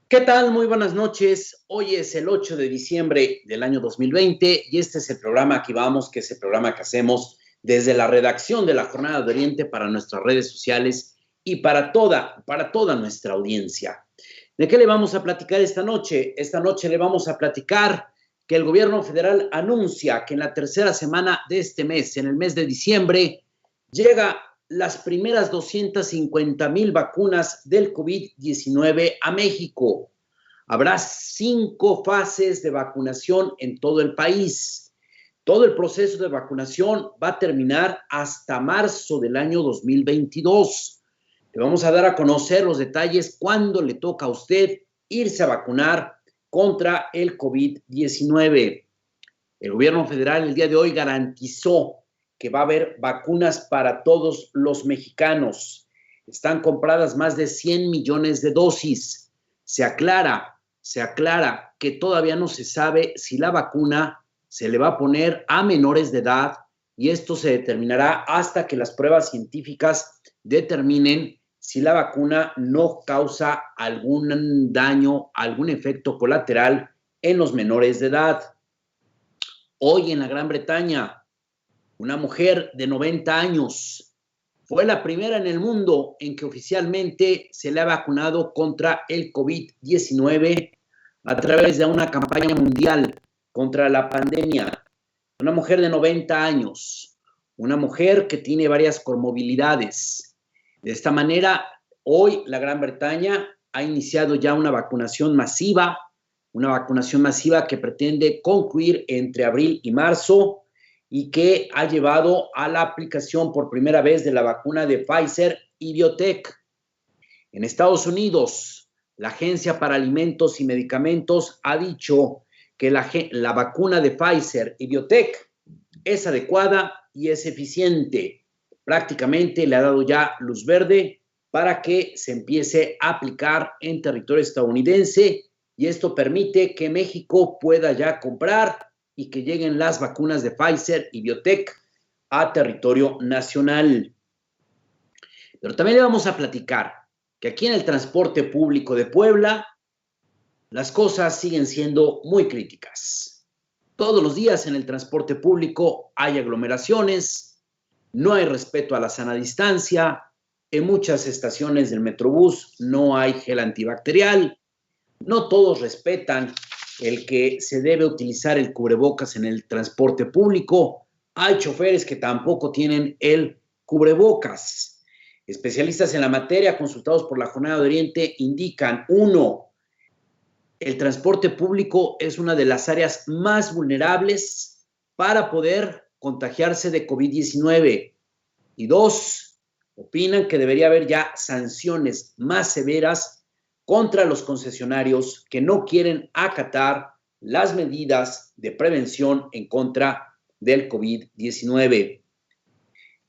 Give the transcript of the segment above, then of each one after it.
¿Qué tal? Muy buenas noches. Hoy es el 8 de diciembre del año 2020 y este es el programa Aquí Vamos, que es el programa que hacemos desde la redacción de la Jornada de Oriente para nuestras redes sociales y para toda nuestra audiencia. ¿De qué le vamos a platicar esta noche? Esta noche le vamos a platicar que el gobierno federal anuncia que en la tercera semana de este mes, en el mes de diciembre, llega las primeras 250,000 vacunas del COVID-19 a México. Habrá 5 fases de vacunación en todo el país. Todo el proceso de vacunación va a terminar hasta marzo del año 2022. Le vamos a dar a conocer los detalles cuándo le toca a usted irse a vacunar contra el COVID-19. El gobierno federal el día de hoy garantizó que va a haber vacunas para todos los mexicanos. Están compradas más de 100 millones de dosis. Se aclara que todavía no se sabe si la vacuna se le va a poner a menores de edad y esto se determinará hasta que las pruebas científicas determinen si la vacuna no causa algún daño, algún efecto colateral en los menores de edad. Hoy en la Gran Bretaña, una mujer de 90 años fue la primera en el mundo en que oficialmente se le ha vacunado contra el COVID-19 a través de una campaña mundial contra la pandemia. Una mujer de 90 años, una mujer que tiene varias comorbilidades. De esta manera, hoy la Gran Bretaña ha iniciado ya una vacunación masiva que pretende concluir entre abril y marzo y que ha llevado a la aplicación por primera vez de la vacuna de Pfizer y BioNTech. En Estados Unidos, la Agencia para Alimentos y Medicamentos ha dicho que la vacuna de Pfizer y BioNTech es adecuada y es eficiente. Prácticamente le ha dado ya luz verde para que se empiece a aplicar en territorio estadounidense y esto permite que México pueda ya comprar y que lleguen las vacunas de Pfizer y BioNTech a territorio nacional. Pero también le vamos a platicar que aquí en el transporte público de Puebla las cosas siguen siendo muy críticas. Todos los días en el transporte público hay aglomeraciones, no hay respeto a la sana distancia, en muchas estaciones del Metrobús no hay gel antibacterial, no todos respetan el que se debe utilizar el cubrebocas en el transporte público. Hay choferes que tampoco tienen el cubrebocas. Especialistas en la materia consultados por la Jornada de Oriente indican: 1. El transporte público es una de las áreas más vulnerables para poder contagiarse de COVID-19. Y 2, opinan que debería haber ya sanciones más severas contra los concesionarios que no quieren acatar las medidas de prevención en contra del COVID-19.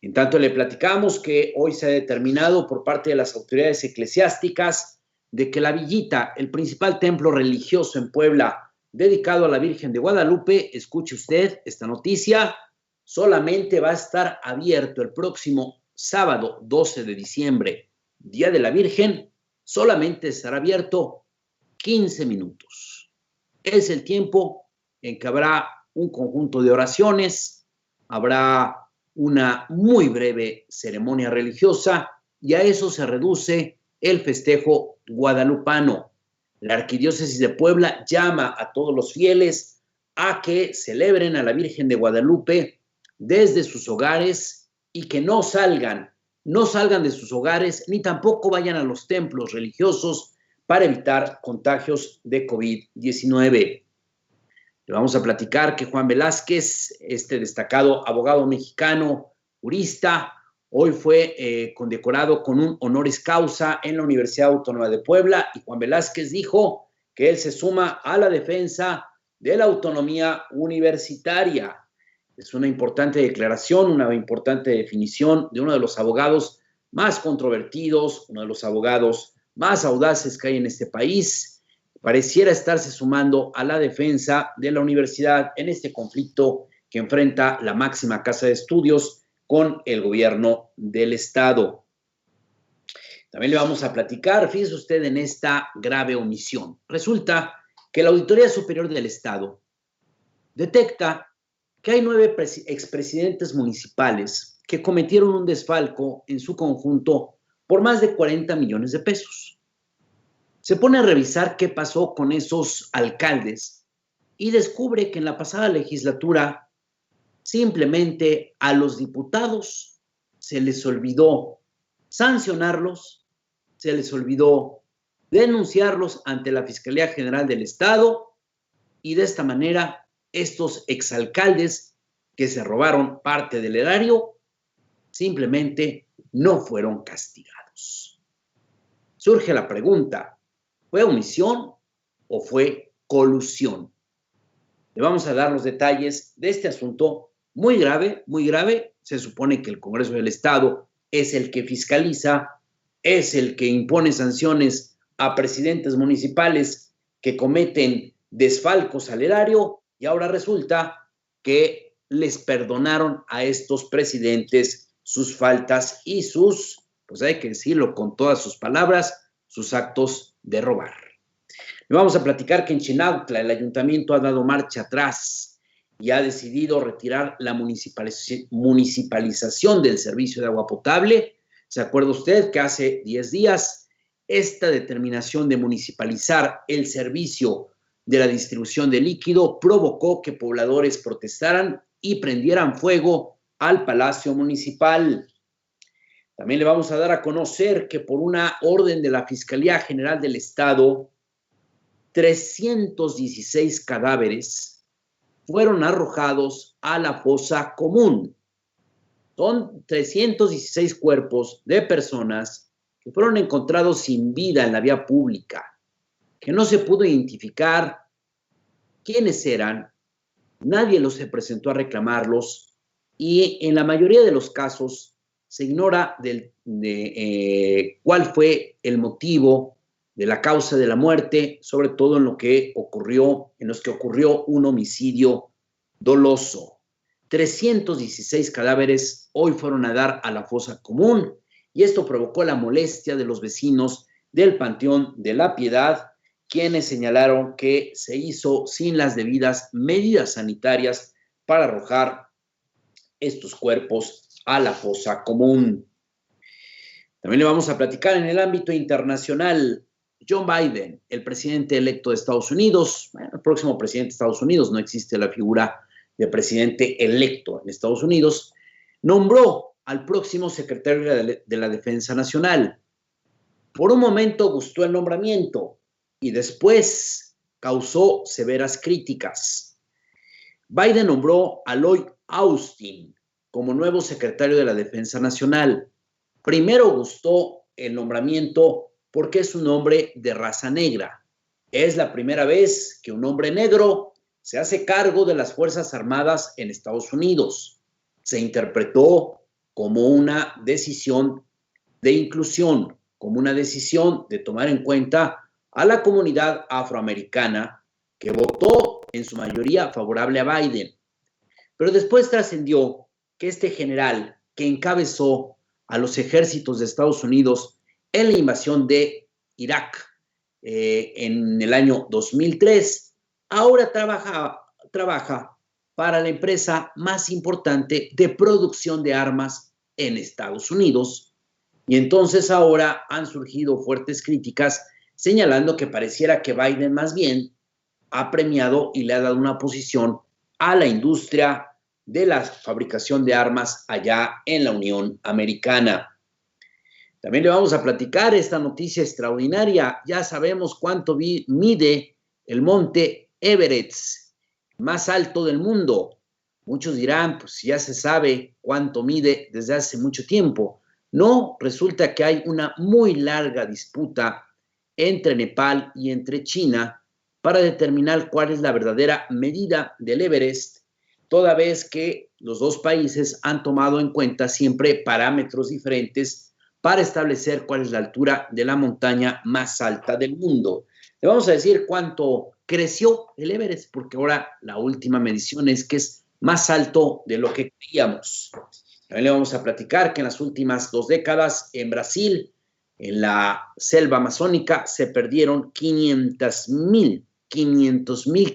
En tanto, le platicamos que hoy se ha determinado por parte de las autoridades eclesiásticas de que la Villita, el principal templo religioso en Puebla dedicado a la Virgen de Guadalupe, escuche usted esta noticia, solamente va a estar abierto el próximo sábado 12 de diciembre, Día de la Virgen, solamente estará abierto 15 minutos. Es el tiempo en que habrá un conjunto de oraciones, habrá una muy breve ceremonia religiosa y a eso se reduce el festejo guadalupano. La Arquidiócesis de Puebla llama a todos los fieles a que celebren a la Virgen de Guadalupe desde sus hogares y que no salgan de sus hogares ni tampoco vayan a los templos religiosos para evitar contagios de COVID-19. Le vamos a platicar que Juan Velázquez, este destacado abogado mexicano, jurista, hoy fue condecorado con un honoris causa en la Universidad Autónoma de Puebla y Juan Velázquez dijo que él se suma a la defensa de la autonomía universitaria. Es una importante declaración, una importante definición de uno de los abogados más controvertidos, uno de los abogados más audaces que hay en este país. Pareciera estarse sumando a la defensa de la universidad en este conflicto que enfrenta la máxima casa de estudios con el gobierno del estado. También le vamos a platicar, fíjese usted en esta grave omisión. Resulta que la Auditoría Superior del Estado detecta que hay 9 expresidentes municipales que cometieron un desfalco en su conjunto por más de 40 millones de pesos. Se pone a revisar qué pasó con esos alcaldes y descubre que en la pasada legislatura simplemente a los diputados se les olvidó sancionarlos, se les olvidó denunciarlos ante la Fiscalía General del Estado y de esta manera estos exalcaldes que se robaron parte del erario simplemente no fueron castigados. Surge la pregunta, ¿fue omisión o fue colusión? Le vamos a dar los detalles de este asunto muy grave, muy grave. Se supone que el Congreso del Estado es el que fiscaliza, es el que impone sanciones a presidentes municipales que cometen desfalcos al erario y ahora resulta que les perdonaron a estos presidentes sus faltas y sus, pues hay que decirlo con todas sus palabras, sus actos de robar. Le vamos a platicar que en Chinautla el ayuntamiento ha dado marcha atrás y ha decidido retirar la municipalización del servicio de agua potable. ¿Se acuerda usted que hace 10 días esta determinación de municipalizar el servicio de la distribución de líquido provocó que pobladores protestaran y prendieran fuego al Palacio Municipal? También le vamos a dar a conocer que por una orden de la Fiscalía General del Estado, 316 cadáveres fueron arrojados a la fosa común. Son 316 cuerpos de personas que fueron encontrados sin vida en la vía pública, que no se pudo identificar quiénes eran, nadie los se presentó a reclamarlos y en la mayoría de los casos se ignora cuál fue el motivo de la causa de la muerte, sobre todo en los que ocurrió un homicidio doloso. 316 cadáveres hoy fueron a dar a la fosa común y esto provocó la molestia de los vecinos del Panteón de la Piedad, quienes señalaron que se hizo sin las debidas medidas sanitarias para arrojar estos cuerpos a la fosa común. También le vamos a platicar en el ámbito internacional. Joe Biden, el presidente electo de Estados Unidos, el próximo presidente de Estados Unidos, no existe la figura de presidente electo en Estados Unidos, nombró al próximo secretario de la Defensa Nacional. Por un momento gustó el nombramiento y después causó severas críticas. Biden nombró a Lloyd Austin como nuevo secretario de la Defensa Nacional. Primero gustó el nombramiento porque es un hombre de raza negra. Es la primera vez que un hombre negro se hace cargo de las Fuerzas Armadas en Estados Unidos. Se interpretó como una decisión de inclusión, como una decisión de tomar en cuenta a la comunidad afroamericana que votó en su mayoría favorable a Biden. Pero después trascendió que este general que encabezó a los ejércitos de Estados Unidos en la invasión de Irak en el año 2003, ahora trabaja para la empresa más importante de producción de armas en Estados Unidos. Y entonces ahora han surgido fuertes críticas señalando que pareciera que Biden más bien ha premiado y le ha dado una posición a la industria de la fabricación de armas allá en la Unión Americana. También le vamos a platicar esta noticia extraordinaria. Ya sabemos cuánto mide el monte Everest, más alto del mundo. Muchos dirán, pues ya se sabe cuánto mide desde hace mucho tiempo. No, resulta que hay una muy larga disputa entre Nepal y entre China para determinar cuál es la verdadera medida del Everest, toda vez que los dos países han tomado en cuenta siempre parámetros diferentes para establecer cuál es la altura de la montaña más alta del mundo. Le vamos a decir cuánto creció el Everest, porque ahora la última medición es que es más alto de lo que creíamos. También le vamos a platicar que en las últimas 2 décadas en Brasil En la selva amazónica se perdieron 500,000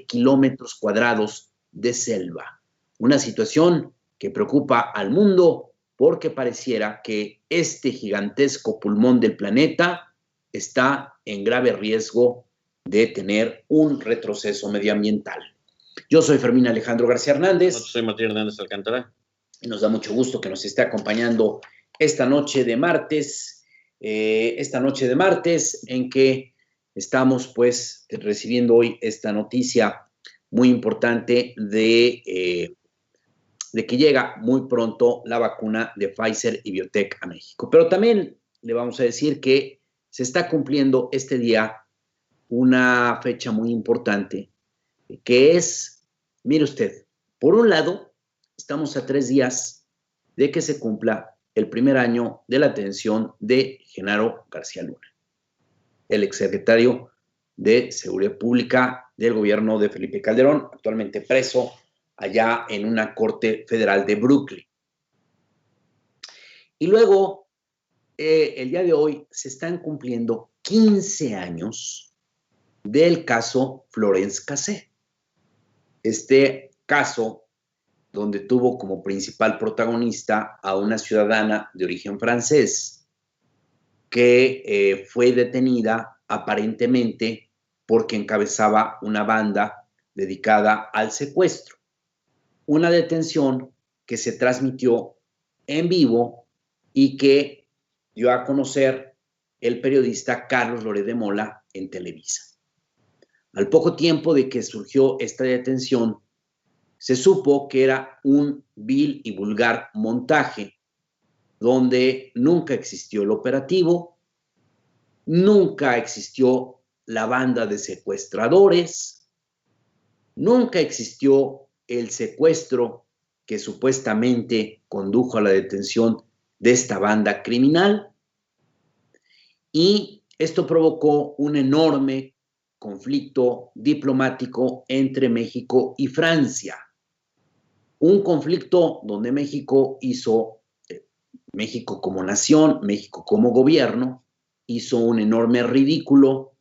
kilómetros cuadrados de selva. Una situación que preocupa al mundo porque pareciera que este gigantesco pulmón del planeta está en grave riesgo de tener un retroceso medioambiental. Yo soy Fermín Alejandro García Hernández. Yo soy Matías Hernández Alcántara. Y nos da mucho gusto que nos esté acompañando esta noche de martes, en que estamos pues recibiendo hoy esta noticia muy importante de que llega muy pronto la vacuna de Pfizer y Biotech a México. Pero también le vamos a decir que se está cumpliendo este día una fecha muy importante, que es, mire usted, por un lado, estamos a 3 días de que se cumpla el primer año de la detención de Genaro García Luna, el exsecretario de Seguridad Pública del gobierno de Felipe Calderón, actualmente preso allá en una corte federal de Brooklyn. Y luego, el día de hoy, se están cumpliendo 15 años del caso Florence Cassé. Este caso donde tuvo como principal protagonista a una ciudadana de origen francés que fue detenida aparentemente porque encabezaba una banda dedicada al secuestro. Una detención que se transmitió en vivo y que dio a conocer el periodista Carlos Loret de Mola en Televisa. Al poco tiempo de que surgió esta detención, se supo que era un vil y vulgar montaje donde nunca existió el operativo, nunca existió la banda de secuestradores, nunca existió el secuestro que supuestamente condujo a la detención de esta banda criminal, y esto provocó un enorme conflicto diplomático entre México y Francia. Un conflicto donde México como nación, México como gobierno, hizo un enorme ridículo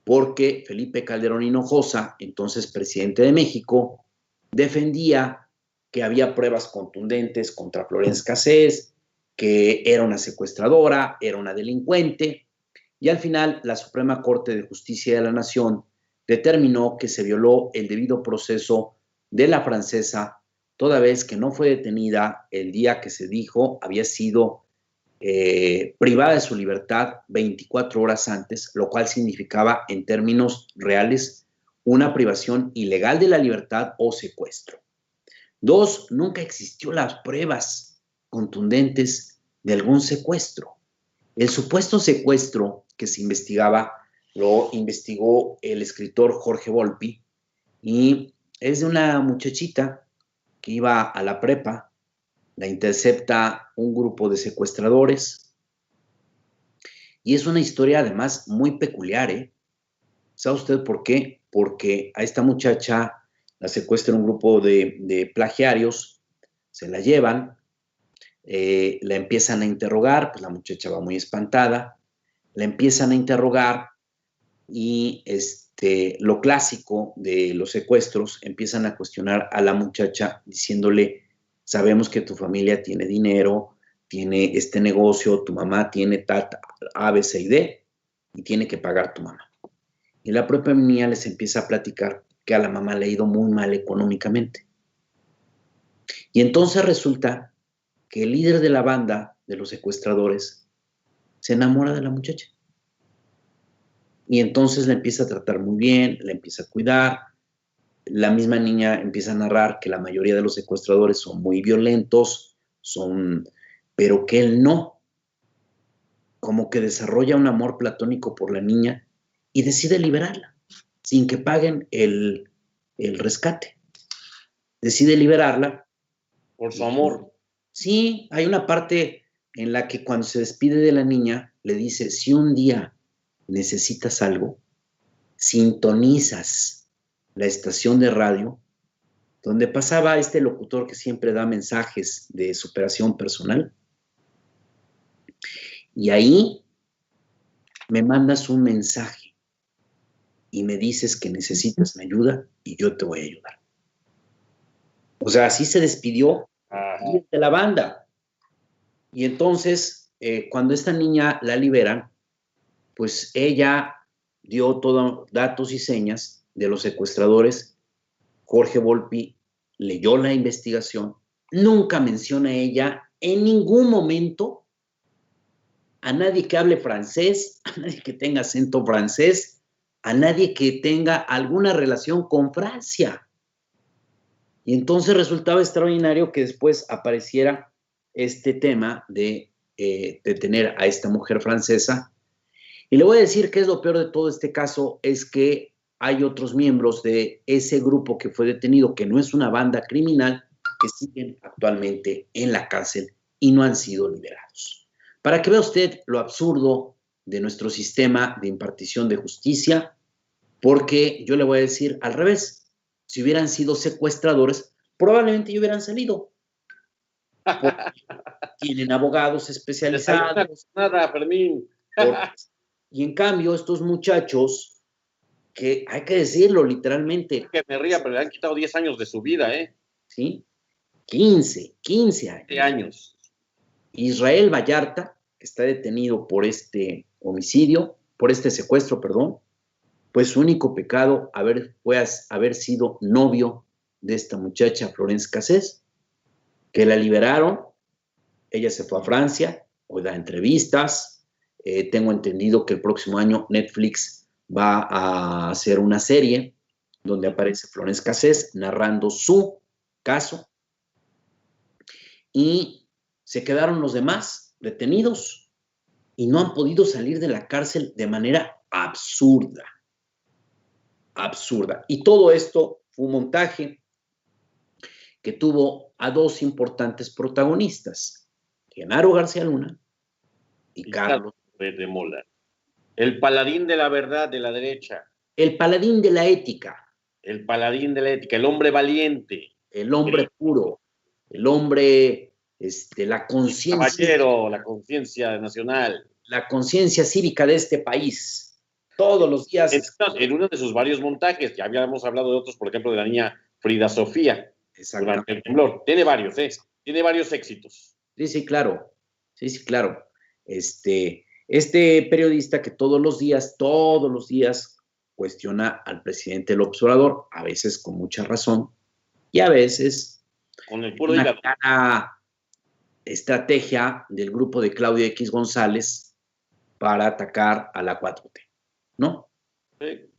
porque Felipe Calderón Hinojosa, entonces presidente de México, defendía que había pruebas contundentes contra Florence Cassés, que era una secuestradora, era una delincuente, y al final la Suprema Corte de Justicia de la Nación determinó que se violó el debido proceso de la francesa, toda vez que no fue detenida el día que se dijo había sido privada de su libertad 24 horas antes, lo cual significaba en términos reales una privación ilegal de la libertad o secuestro. 2, nunca existió las pruebas contundentes de algún secuestro. El supuesto secuestro que se investigaba lo investigó el escritor Jorge Volpi, y es de una muchachita que iba a la prepa, la intercepta un grupo de secuestradores, y es una historia además muy peculiar, ¿eh? ¿Sabe usted por qué? Porque a esta muchacha la secuestra un grupo de plagiarios, se la llevan, la empiezan a interrogar, pues la muchacha va muy espantada, la empiezan a interrogar y lo clásico de los secuestros, empiezan a cuestionar a la muchacha diciéndole: sabemos que tu familia tiene dinero, tiene este negocio, tu mamá tiene tal, A, B, C y D, y tiene que pagar tu mamá. Y la propia niña les empieza a platicar que a la mamá le ha ido muy mal económicamente. Y entonces resulta que el líder de la banda de los secuestradores se enamora de la muchacha. Y entonces la empieza a tratar muy bien, la empieza a cuidar. La misma niña empieza a narrar que la mayoría de los secuestradores son muy violentos, pero que él no. Como que desarrolla un amor platónico por la niña y decide liberarla, sin que paguen el rescate. Decide liberarla. Por su amor. Sí, hay una parte en la que cuando se despide de la niña, le dice: si un día necesitas algo, sintonizas la estación de radio donde pasaba este locutor que siempre da mensajes de superación personal, y ahí me mandas un mensaje y me dices que necesitas mi ayuda y yo te voy a ayudar. O sea, así se despidió de la banda. Y entonces, cuando esta niña la liberan, pues ella dio todos datos y señas de los secuestradores. Jorge Volpi leyó la investigación, nunca menciona ella en ningún momento a nadie que hable francés, a nadie que tenga acento francés, a nadie que tenga alguna relación con Francia. Y entonces resultaba extraordinario que después apareciera este tema de detener a esta mujer francesa. Y le voy a decir que es lo peor de todo este caso, es que hay otros miembros de ese grupo que fue detenido, que no es una banda criminal, que siguen actualmente en la cárcel y no han sido liberados. Para que vea usted lo absurdo de nuestro sistema de impartición de justicia, porque yo le voy a decir al revés, si hubieran sido secuestradores, probablemente ya hubieran salido. Tienen abogados especializados. Nada, Fermín. Y en cambio, estos muchachos, que hay que decirlo literalmente. Que me ría, pero le han quitado 10 años de su vida, ¿eh? ¿Sí? 15 años. 10 años. Israel Vallarta, que está detenido por este homicidio, por este secuestro, perdón, pues su único pecado fue haber sido novio de esta muchacha Florence Cassés, que la liberaron. Ella se fue a Francia, hoy da entrevistas. Tengo entendido que el próximo año Netflix va a hacer una serie donde aparece Florence Cassés narrando su caso. Y se quedaron los demás detenidos y no han podido salir de la cárcel de manera absurda. Absurda. Y todo esto fue un montaje que tuvo a dos importantes protagonistas, Genaro García Luna y Carlos de Mola. El paladín de la verdad de la derecha. El paladín de la ética. El paladín de la ética, el hombre valiente. El hombre puro. El hombre, la conciencia. Caballero, la conciencia nacional. La conciencia cívica de este país. Todos los días. En uno de sus varios montajes, ya habíamos hablado de otros, por ejemplo, de la niña Frida Sofía. Durante el temblor. Tiene varios, ¿eh? Tiene varios éxitos. Sí, claro. Sí, claro. Este periodista que todos los días cuestiona al presidente López Obrador, a veces con mucha razón, y a veces con el puro una clara estrategia del grupo de Claudio X González para atacar a la 4T, ¿no? Sí.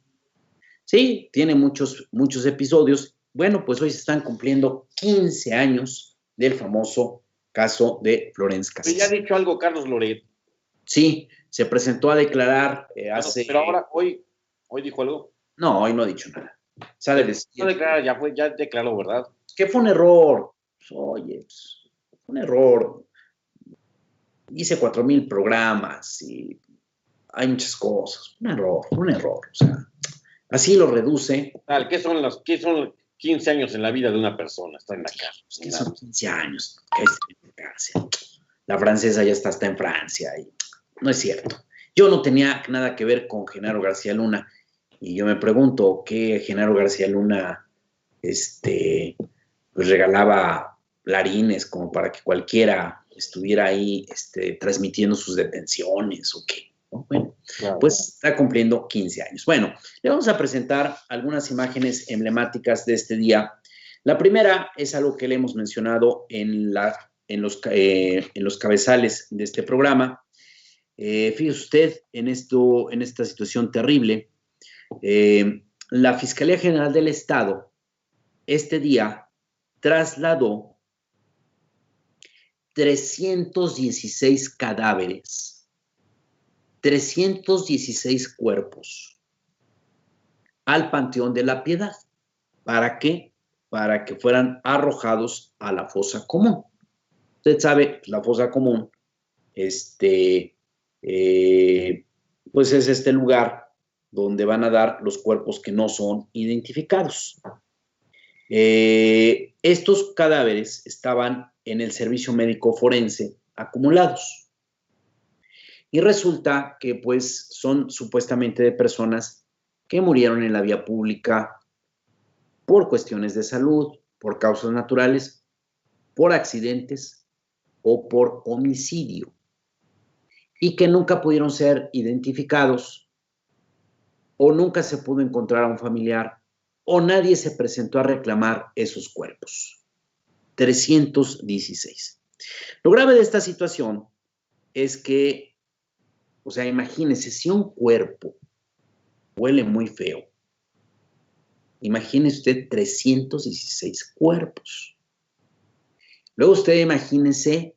Sí, tiene muchos episodios. Bueno, pues hoy se están cumpliendo 15 años del famoso caso de Florence Cassés. ¿Ya ha dicho algo Carlos Loret? Sí, se presentó a declarar hace... Pero ahora, hoy dijo algo. No, hoy no ha dicho nada. Sale decir... No declara, ya declaró, ¿verdad? Que fue un error. Oye, fue un error. Hice 4,000 programas y hay muchas cosas. Un error. O sea, así lo reduce. ¿Qué son 15 años en la vida de una persona? Está en la cárcel. ¿Qué son 15 años? ¿Qué es en la cárcel? La francesa ya está en Francia. Y no es cierto. Yo no tenía nada que ver con Genaro García Luna. Y yo me pregunto, ¿qué Genaro García Luna pues regalaba clarines como para que cualquiera estuviera ahí transmitiendo sus detenciones o qué? ¿No? Bueno, claro. Pues está cumpliendo 15 años. Bueno, le vamos a presentar algunas imágenes emblemáticas de este día. La primera es algo que le hemos mencionado en los cabezales de este programa. Fíjese usted en esta situación terrible. La Fiscalía General del Estado este día trasladó 316 cadáveres, 316 cuerpos al Panteón de la Piedad. ¿Para qué? Para que fueran arrojados a la fosa común. Usted sabe, la fosa común, pues es este lugar donde van a dar los cuerpos que no son identificados. Estos cadáveres estaban en el servicio médico forense acumulados. Y resulta que pues son supuestamente de personas que murieron en la vía pública por cuestiones de salud, por causas naturales, por accidentes o por homicidio, y que nunca pudieron ser identificados o nunca se pudo encontrar a un familiar o nadie se presentó a reclamar esos cuerpos. 316. Lo grave de esta situación es que, o sea, imagínense, si un cuerpo huele muy feo, imagine usted 316 cuerpos. Luego usted imagínese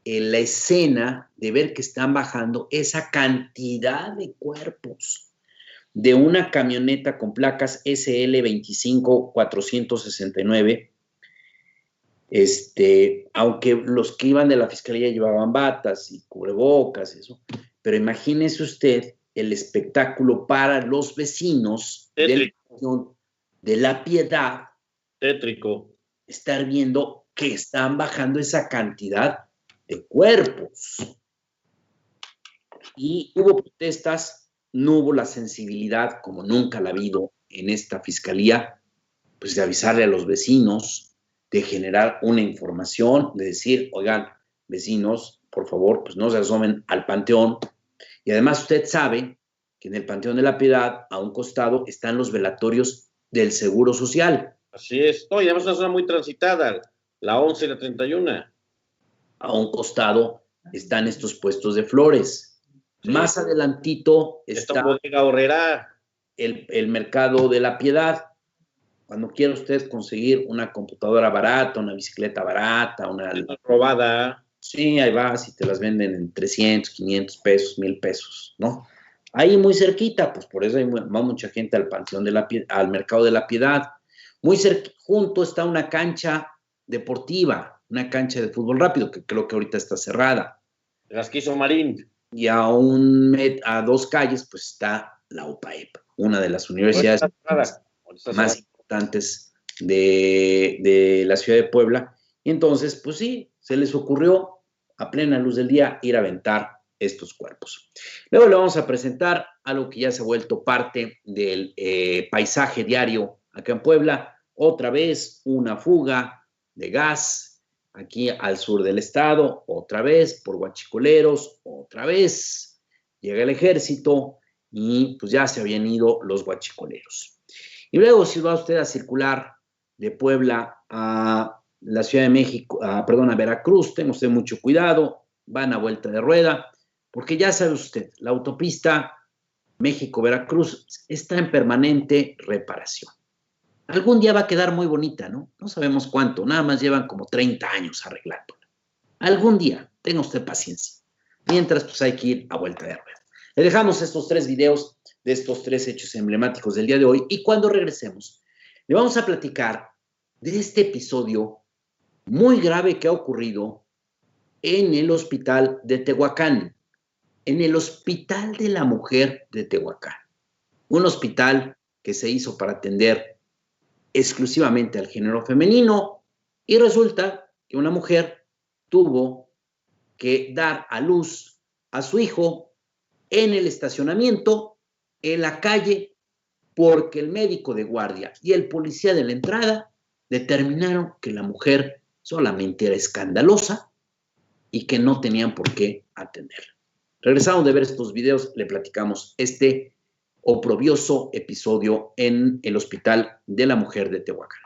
en la escena de ver que están bajando esa cantidad de cuerpos de una camioneta con placas SL25469. Aunque los que iban de la fiscalía llevaban batas y cubrebocas, eso, pero imagínese usted el espectáculo para los vecinos de La Piedad. Tétrico. Estar viendo que están bajando esa cantidad de cuerpos. Y hubo protestas, no hubo la sensibilidad, como nunca la ha habido en esta fiscalía, pues de avisarle a los vecinos, de generar una información, de decir, oigan, vecinos, por favor, pues no se asomen al Panteón. Y además usted sabe que en el Panteón de la Piedad, a un costado, están los velatorios del Seguro Social. Así es. No, y además es una zona muy transitada, la 11 y la 31. A un costado están estos puestos de flores. Sí. Más adelantito está Bodega Horrera, el mercado de la Piedad. Cuando quiera usted conseguir una computadora barata, una bicicleta barata, una robada. Sí, ahí vas y te las venden en 300, 500 pesos, 1000 pesos, ¿no? Ahí muy cerquita, pues por eso va mucha gente al Panteón de la Piedad, al Mercado de la Piedad. Muy junto está una cancha deportiva, una cancha de fútbol rápido, que creo que ahorita está cerrada. Las que hizo Marín. Y a 2 calles, pues está la UPAEP, una de las universidades más importantes de la ciudad de Puebla. Y entonces, pues sí, se les ocurrió a plena luz del día ir a aventar estos cuerpos. Luego le vamos a presentar algo que ya se ha vuelto parte del paisaje diario acá en Puebla. Otra vez una fuga de gas aquí al sur del estado, otra vez por guachicoleros, otra vez llega el ejército y pues ya se habían ido los guachicoleros. Y luego si va usted a circular de Puebla a la Ciudad de México, a Veracruz, tenga usted mucho cuidado, van a vuelta de rueda, porque ya sabe usted, la autopista México-Veracruz está en permanente reparación. Algún día va a quedar muy bonita, ¿no? No sabemos cuánto, nada más llevan como 30 años arreglándola. Algún día, tenga usted paciencia. Mientras, pues hay que ir a vuelta de rueda. Le dejamos estos 3 videos de estos 3 hechos emblemáticos del día de hoy y cuando regresemos, le vamos a platicar de este episodio muy grave que ha ocurrido en el hospital de Tehuacán, en el Hospital de la Mujer de Tehuacán, un hospital que se hizo para atender exclusivamente al género femenino y resulta que una mujer tuvo que dar a luz a su hijo en el estacionamiento, en la calle, porque el médico de guardia y el policía de la entrada determinaron que la mujer solamente era escandalosa y que no tenían por qué atenderla. Regresamos de ver estos videos, le platicamos este oprobioso episodio en el Hospital de la Mujer de Tehuacán.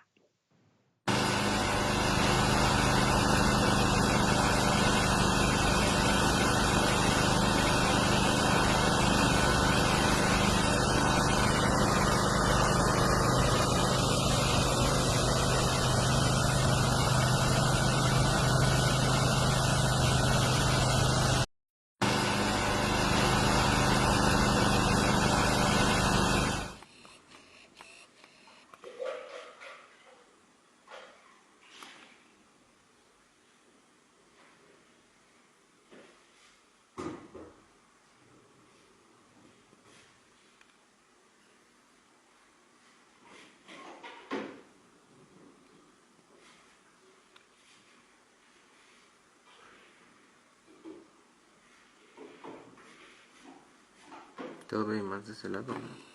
Todavía hay más de ese lado, ¿no?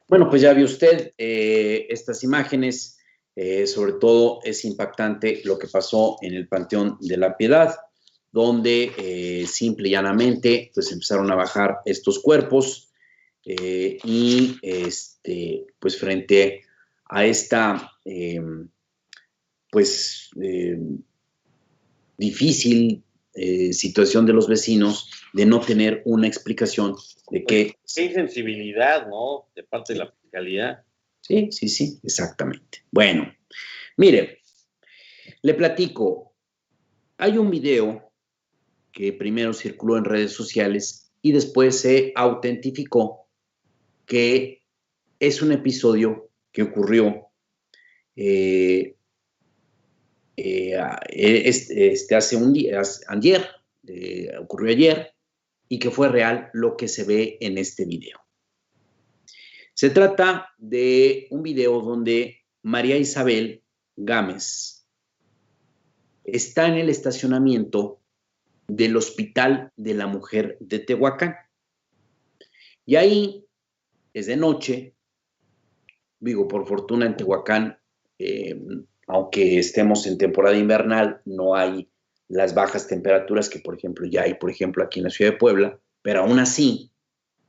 Bueno, pues ya vio usted estas imágenes, sobre todo es impactante lo que pasó en el Panteón de la Piedad, donde simple y llanamente pues empezaron a bajar estos cuerpos y pues frente a esta pues difícil situación de los vecinos de no tener una explicación de qué. Qué insensibilidad, ¿no? De parte de la fiscalía. Sí, sí, sí, exactamente. Bueno, mire, le platico. Hay un video que primero circuló en redes sociales y después se autentificó que es un episodio que ocurrió hace un día, ayer, ocurrió ayer, y que fue real lo que se ve en este video. Se trata de un video donde María Isabel Gámez está en el estacionamiento del Hospital de la Mujer de Tehuacán. Y ahí es de noche, digo, por fortuna en Tehuacán, aunque estemos en temporada invernal, no hay las bajas temperaturas que, por ejemplo, ya hay, por ejemplo, aquí en la ciudad de Puebla, pero aún así,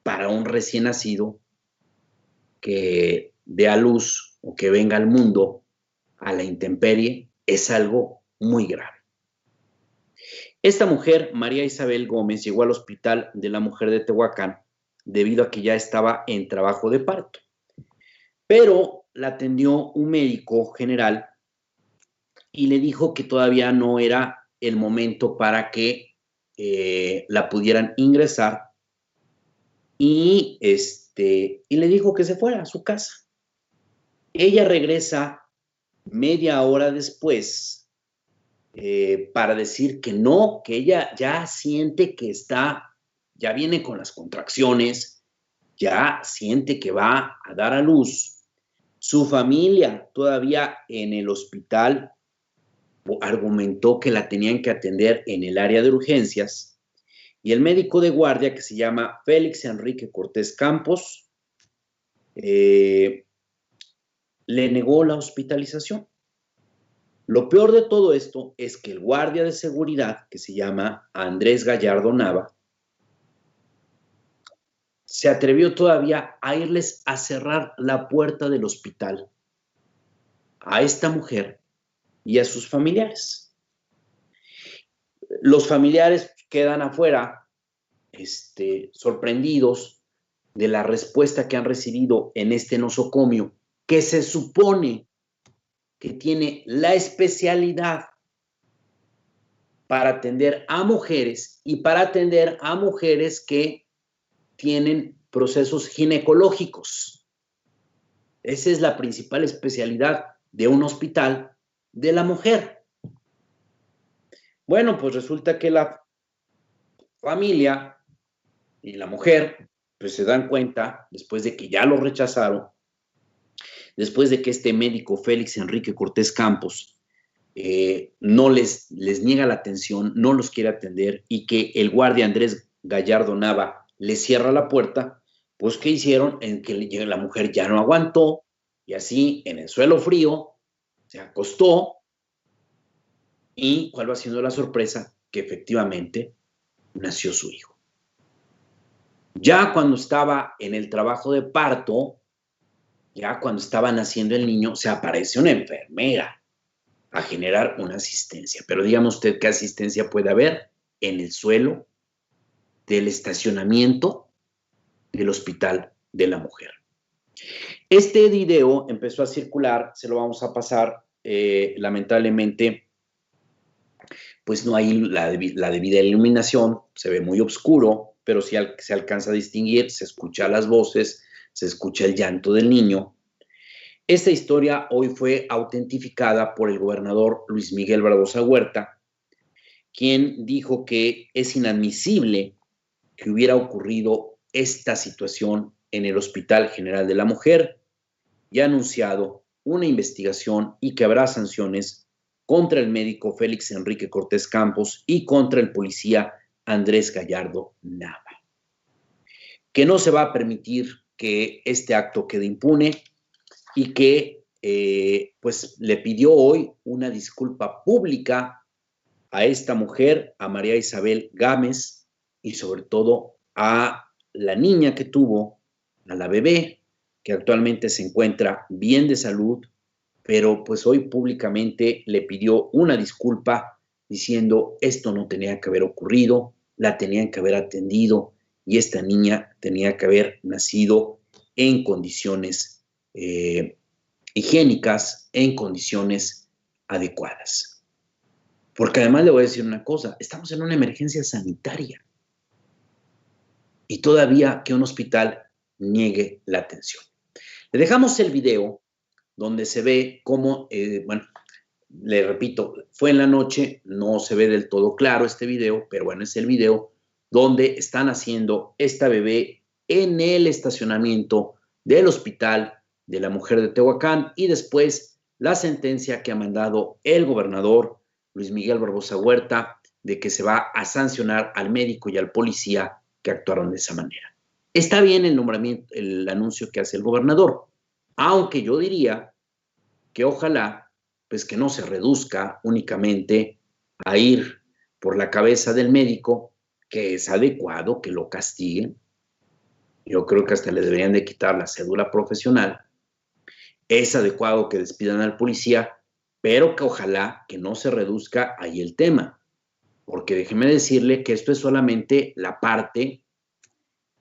para un recién nacido que dé a luz o que venga al mundo a la intemperie, es algo muy grave. Esta mujer, María Isabel Gómez, llegó al Hospital de la Mujer de Tehuacán debido a que ya estaba en trabajo de parto, pero la atendió un médico general y le dijo que todavía no era el momento para que la pudieran ingresar y le dijo que se fuera a su casa. Ella regresa media hora después para decir que no, que ella ya siente que ya viene con las contracciones, ya siente que va a dar a luz. Su familia todavía en el hospital argumentó que la tenían que atender en el área de urgencias y el médico de guardia, que se llama Félix Enrique Cortés Campos, le negó la hospitalización. Lo peor de todo esto es que el guardia de seguridad, que se llama Andrés Gallardo Nava, se atrevió todavía a irles a cerrar la puerta del hospital a esta mujer y a sus familiares. Los familiares quedan afuera, sorprendidos de la respuesta que han recibido en este nosocomio, que se supone que tiene la especialidad para atender a mujeres y para atender a mujeres que tienen procesos ginecológicos. Esa es la principal especialidad de un hospital de la mujer. Bueno, pues resulta que la familia y la mujer pues se dan cuenta, después de que ya lo rechazaron, después de que este médico Félix Enrique Cortés Campos no les niega la atención, no los quiere atender y que el guardia Andrés Gallardo Nava les cierra la puerta, pues ¿qué hicieron? En que la mujer ya no aguantó y así en el suelo frío se acostó y ¿cuál va siendo la sorpresa? Que efectivamente nació su hijo. Ya cuando estaba en el trabajo de parto, ya cuando estaba naciendo el niño, se aparece una enfermera a generar una asistencia. Pero dígame usted qué asistencia puede haber en el suelo del estacionamiento del Hospital de la Mujer. Este video empezó a circular, se lo vamos a pasar, lamentablemente, pues no hay la debida iluminación, se ve muy oscuro, pero sí se alcanza a distinguir, se escucha las voces, se escucha el llanto del niño. Esta historia hoy fue autentificada por el gobernador Luis Miguel Barbosa Huerta, quien dijo que es inadmisible que hubiera ocurrido esta situación en el Hospital General de la Mujer y ha anunciado una investigación y que habrá sanciones contra el médico Félix Enrique Cortés Campos y contra el policía Andrés Gallardo Nava. Que no se va a permitir que este acto quede impune y que pues le pidió hoy una disculpa pública a esta mujer, a María Isabel Gámez, y sobre todo a la niña que tuvo, a la bebé, que actualmente se encuentra bien de salud, pero pues hoy públicamente le pidió una disculpa diciendo esto no tenía que haber ocurrido, la tenían que haber atendido y esta niña tenía que haber nacido en condiciones higiénicas, en condiciones adecuadas. Porque además le voy a decir una cosa, estamos en una emergencia sanitaria y todavía que un hospital niegue la atención. Le dejamos el video donde se ve cómo, bueno, le repito, fue en la noche, no se ve del todo claro este video, pero bueno, es el video donde están haciendo esta bebé en el estacionamiento del Hospital de la Mujer de Tehuacán y después la sentencia que ha mandado el gobernador Luis Miguel Barbosa Huerta de que se va a sancionar al médico y al policía que actuaron de esa manera. Está bien el nombramiento, el anuncio que hace el gobernador, aunque yo diría que ojalá pues que no se reduzca únicamente a ir por la cabeza del médico, que es adecuado que lo castiguen. Yo creo que hasta le deberían de quitar la cédula profesional. Es adecuado que despidan al policía, pero que ojalá que no se reduzca ahí el tema, porque déjeme decirle que esto es solamente la parte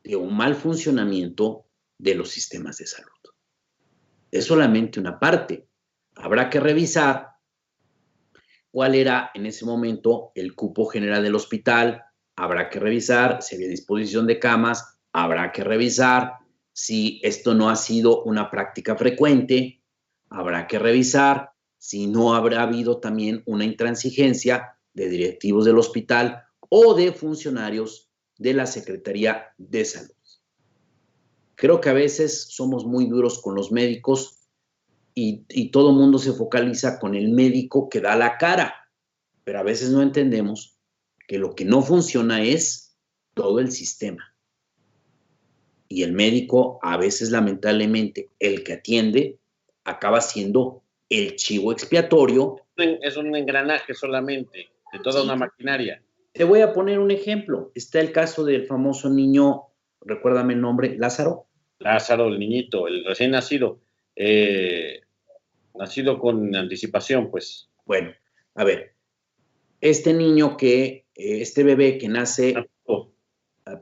de un mal funcionamiento de los sistemas de salud. Es solamente una parte. Habrá que revisar cuál era en ese momento el cupo general del hospital, habrá que revisar si había disposición de camas, habrá que revisar si esto no ha sido una práctica frecuente, habrá que revisar si no habrá habido también una intransigencia de directivos del hospital o de funcionarios de la Secretaría de Salud. Creo que a veces somos muy duros con los médicos y todo el mundo se focaliza con el médico que da la cara, pero a veces no entendemos que lo que no funciona es todo el sistema. Y el médico, a veces lamentablemente, el que atiende, acaba siendo el chivo expiatorio. Es un engranaje solamente de toda una maquinaria. Te voy a poner un ejemplo. Está el caso del famoso niño, recuérdame el nombre, Lázaro. Lázaro, el niñito, el recién nacido. Nacido con anticipación, pues. Bueno, a ver, este niño este bebé que nace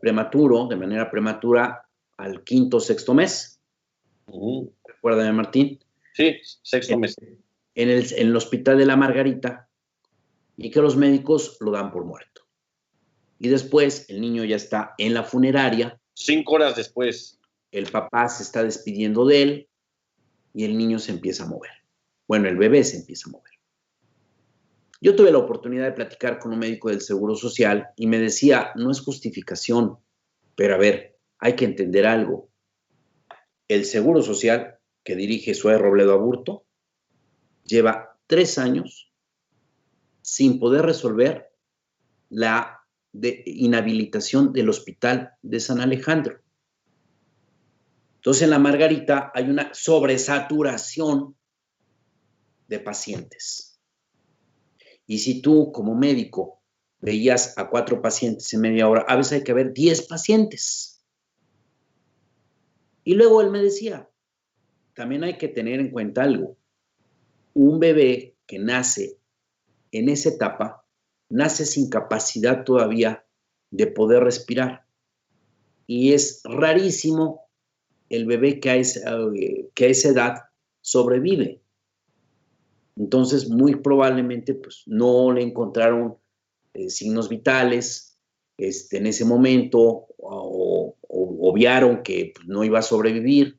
prematuro, de manera prematura, al quinto o sexto mes. Recuérdame, Martín. Sí, sexto mes. En el Hospital de la Margarita, y que los médicos lo dan por muerto. Y después el niño ya está en la funeraria. 5 horas después. El papá se está despidiendo de él y el niño se empieza a mover. Bueno, el bebé se empieza a mover. Yo tuve la oportunidad de platicar con un médico del Seguro Social y me decía, no es justificación, pero a ver, hay que entender algo. El Seguro Social, que dirige Zoe Robledo Aburto, lleva 3 años sin poder resolver la inhabilitación del Hospital de San Alejandro. Entonces, en la Margarita hay una sobresaturación de pacientes. Y si tú, como médico, veías a 4 pacientes en media hora, a veces hay que ver 10 pacientes. Y luego él me decía, también hay que tener en cuenta algo. Un bebé que nace en esa etapa, nace sin capacidad todavía de poder respirar. Y es rarísimo el bebé que a esa edad sobrevive. Entonces, muy probablemente pues, no le encontraron signos vitales en ese momento o obviaron que pues, no iba a sobrevivir.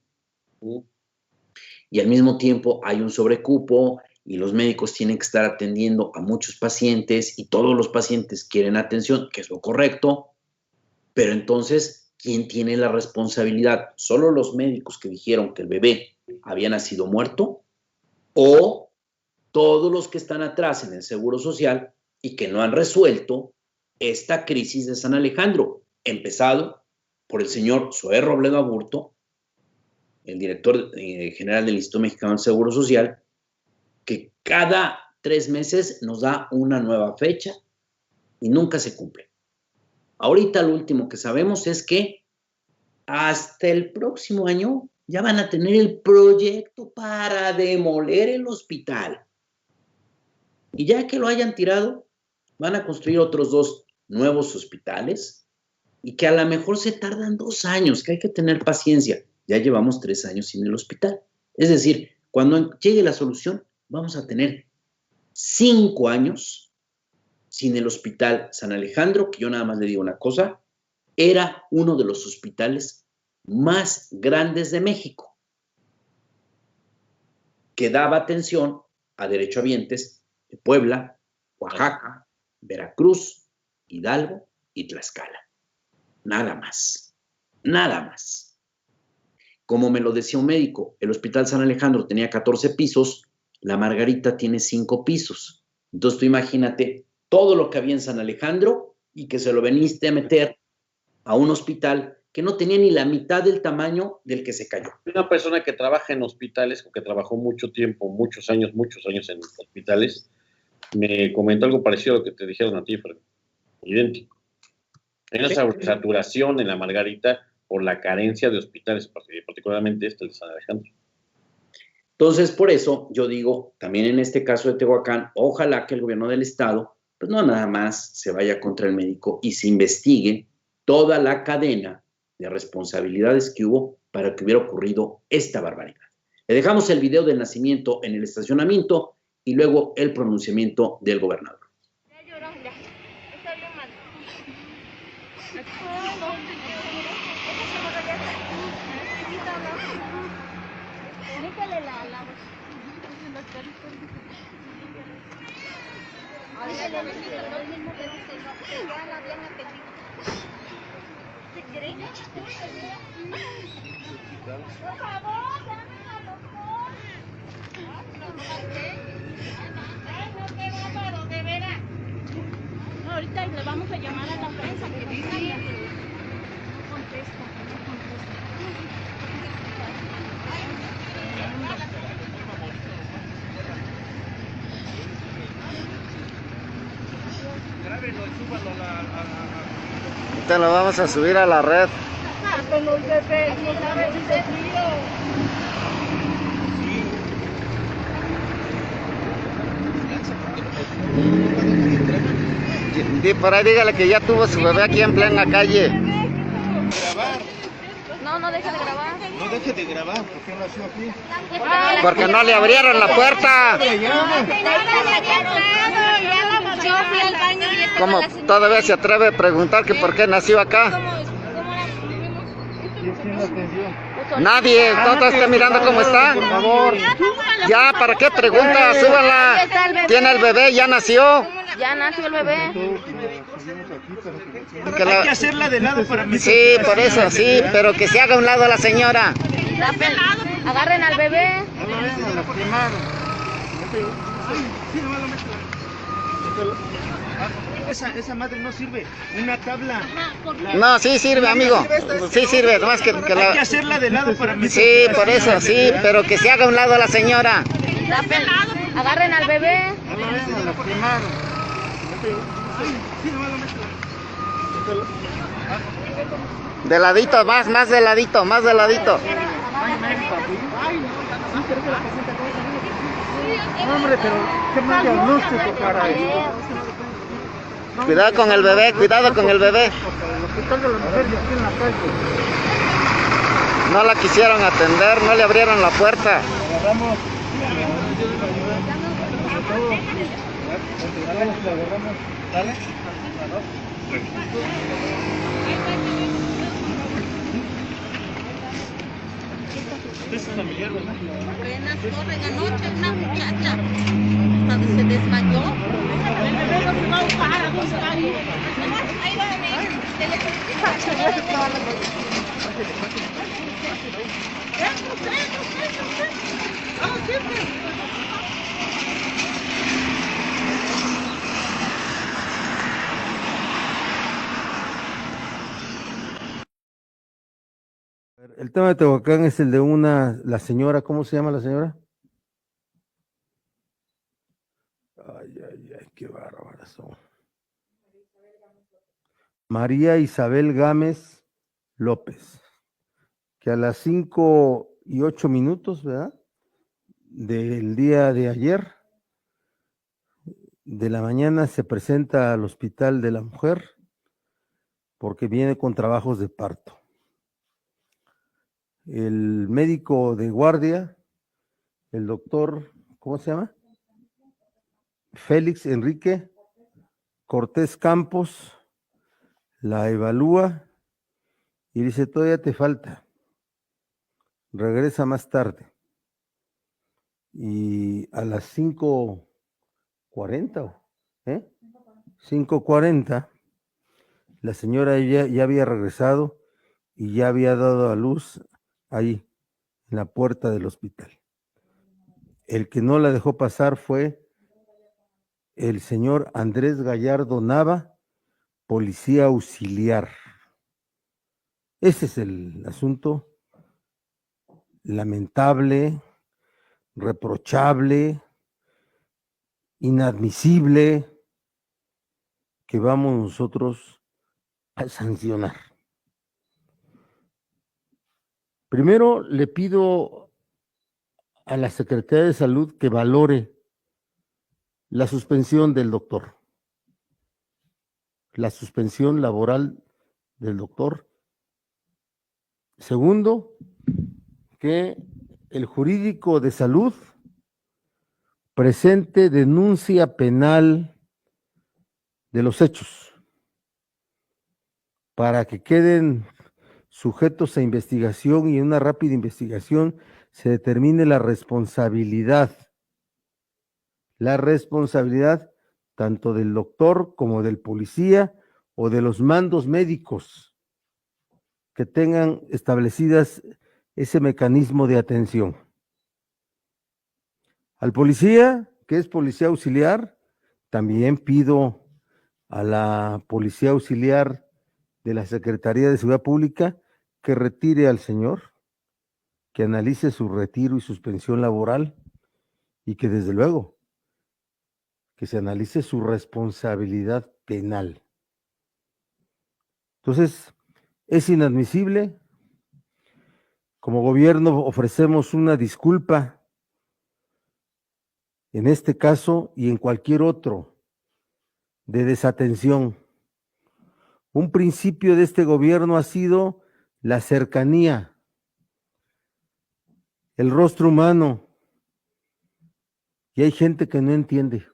Y al mismo tiempo hay un sobrecupo y los médicos tienen que estar atendiendo a muchos pacientes y todos los pacientes quieren atención, que es lo correcto, pero entonces, ¿quién tiene la responsabilidad? ¿Solo los médicos que dijeron que el bebé había nacido muerto? ¿O todos los que están atrás en el Seguro Social y que no han resuelto esta crisis de San Alejandro? Empezado por el señor Zoé Robledo Aburto, el director general del Instituto Mexicano del Seguro Social, que cada 3 meses nos da una nueva fecha y nunca se cumple. Ahorita lo último que sabemos es que hasta el próximo año ya van a tener el proyecto para demoler el hospital. Y ya que lo hayan tirado, van a construir otros 2 nuevos hospitales y que a lo mejor se tardan 2 años, que hay que tener paciencia. Ya llevamos 3 años sin el hospital. Es decir, cuando llegue la solución, vamos a tener 5 años sin el Hospital San Alejandro, que yo nada más le digo una cosa, era uno de los hospitales más grandes de México, que daba atención a derechohabientes de Puebla, Oaxaca, Veracruz, Hidalgo y Tlaxcala. Nada más, nada más. Como me lo decía un médico, el Hospital San Alejandro tenía 14 pisos, la Margarita tiene 5 pisos. Entonces tú imagínate todo lo que había en San Alejandro y que se lo veniste a meter a un hospital que no tenía ni la mitad del tamaño del que se cayó. Una persona que trabaja en hospitales, o que trabajó mucho tiempo, muchos años en hospitales, me comentó algo parecido a lo que te dijeron a ti, Fred. Idéntico. Hay una saturación en la Margarita por la carencia de hospitales, particularmente el de San Alejandro. Entonces, por eso yo digo, también en este caso de Tehuacán, ojalá que el gobierno del estado, pues no nada más se vaya contra el médico y se investigue toda la cadena de responsabilidades que hubo para que hubiera ocurrido esta barbaridad. Le dejamos el video del nacimiento en el estacionamiento y luego el pronunciamiento del gobernador. Ya lloró, ya. Está bien mal. Límpiale la ¿Se creen? Por favor, llamen al doctor. Ay, no, qué bárbaro, de veras. No, ahorita le vamos a llamar a la prensa que nos cambia. No contesta, no contesta. Grábenlo y súbanlo Ahorita lo vamos a subir a la red. Con los bebés, no sabes si te frío. Por ahí dígale que ya tuvo su bebé aquí en plena calle. grabar. No deje de grabar. No deje de grabar, porque nació aquí. Porque no le abrieron la puerta. ¿Cómo todavía se atreve a preguntar que por qué nació acá? ¿Quién lo atendió? Nadie, ¿no está mirando cómo está? Por favor. Ya, ¿para qué pregunta? Súbala. Tiene el bebé, ya nació. Ya nació el bebé. Hay que hacerla de lado para mí. Sí, por eso, sí, pero que se haga a un lado la señora. Agarren al bebé. Esa madre no sirve. Una tabla. No, sí sirve, amigo. Sí sirve, nomás que Hay que la... hacerla de lado para mí. Sí, por eso, sí, pero que se haga a un lado la señora. Agarren al bebé. De ladito, más de ladito, más de ladito. Hombre, pero qué mal diagnóstico, caray. Cuidado con el bebé, cuidado con el bebé. El hospital de la mujer y aquí en la calle. No la quisieron atender, no le abrieron la puerta. Agarramos. Dale. es familiar, ¿verdad? Apenas corren anoche una muchacha. Hasta se desmayó. El bebé no se va a buscar, ¿a dónde va a ir? Ahí va a venir. Vamos siempre. El tema de Tehuacán es el de la señora, ¿cómo se llama la señora? Ay, qué bárbaras son. María Isabel Gámez López, que a las 5:08, ¿verdad? Del día de ayer, de la mañana, se presenta al Hospital de la Mujer porque viene con trabajos de parto. El médico de guardia, el doctor, ¿cómo se llama? Félix Enrique Cortés Campos, la evalúa y dice, todavía te falta, regresa más tarde. Y a las 5:40, 5:40, la señora ya había regresado y ya había dado a luz ahí, en la puerta del hospital. El que no la dejó pasar fue el señor Andrés Gallardo Nava, policía auxiliar. Ese es el asunto lamentable, reprochable, inadmisible, que vamos nosotros a sancionar. Primero le pido a la Secretaría de Salud que valore la suspensión del doctor, la suspensión laboral del doctor. Segundo, que el jurídico de salud presente denuncia penal de los hechos para que queden sujetos a investigación y en una rápida investigación se determine la responsabilidad tanto del doctor como del policía o de los mandos médicos que tengan establecidas ese mecanismo de atención. Al policía, que es policía auxiliar, también pido a la policía auxiliar de la Secretaría de Seguridad Pública que retire al señor, que analice su retiro y suspensión laboral y que desde luego que se analice su responsabilidad penal. Entonces, es inadmisible. Como gobierno ofrecemos una disculpa en este caso y en cualquier otro de desatención. Un principio de este gobierno ha sido la cercanía, el rostro humano, y hay gente que no entiende.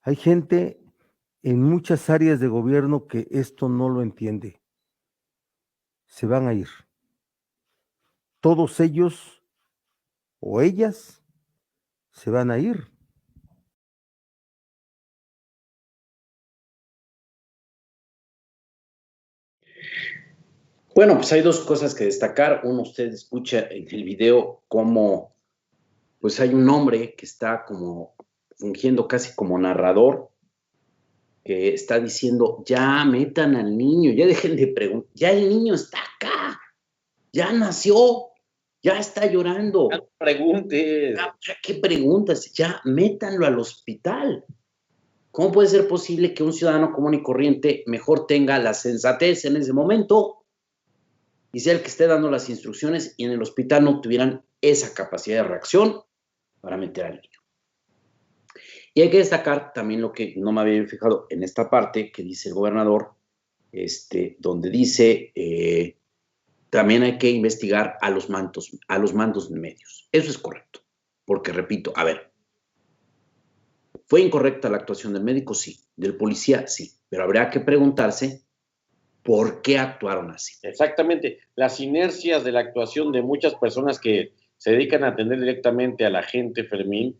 Hay gente en muchas áreas de gobierno que esto no lo entiende. Se van a ir. Todos ellos o ellas se van a ir. Bueno, pues hay dos cosas que destacar. Uno, usted escucha en el video cómo pues hay un hombre que está como fungiendo casi como narrador, que está diciendo, ya metan al niño, ya dejen de preguntar, ya el niño está acá, ya nació, ya está llorando. No preguntes. ¿Qué preguntas? Ya métanlo al hospital. ¿Cómo puede ser posible que un ciudadano común y corriente mejor tenga la sensatez en ese momento y sea el que esté dando las instrucciones y en el hospital no tuvieran esa capacidad de reacción para meter al niño? Y hay que destacar también lo que no me había fijado en esta parte que dice el gobernador, donde dice también hay que investigar a los mandos medios. Eso es correcto, porque repito, a ver, ¿fue incorrecta la actuación del médico? Sí. ¿Del policía? Sí. Pero habría que preguntarse por qué actuaron así. Exactamente. Las inercias de la actuación de muchas personas que se dedican a atender directamente a la gente, Fermín,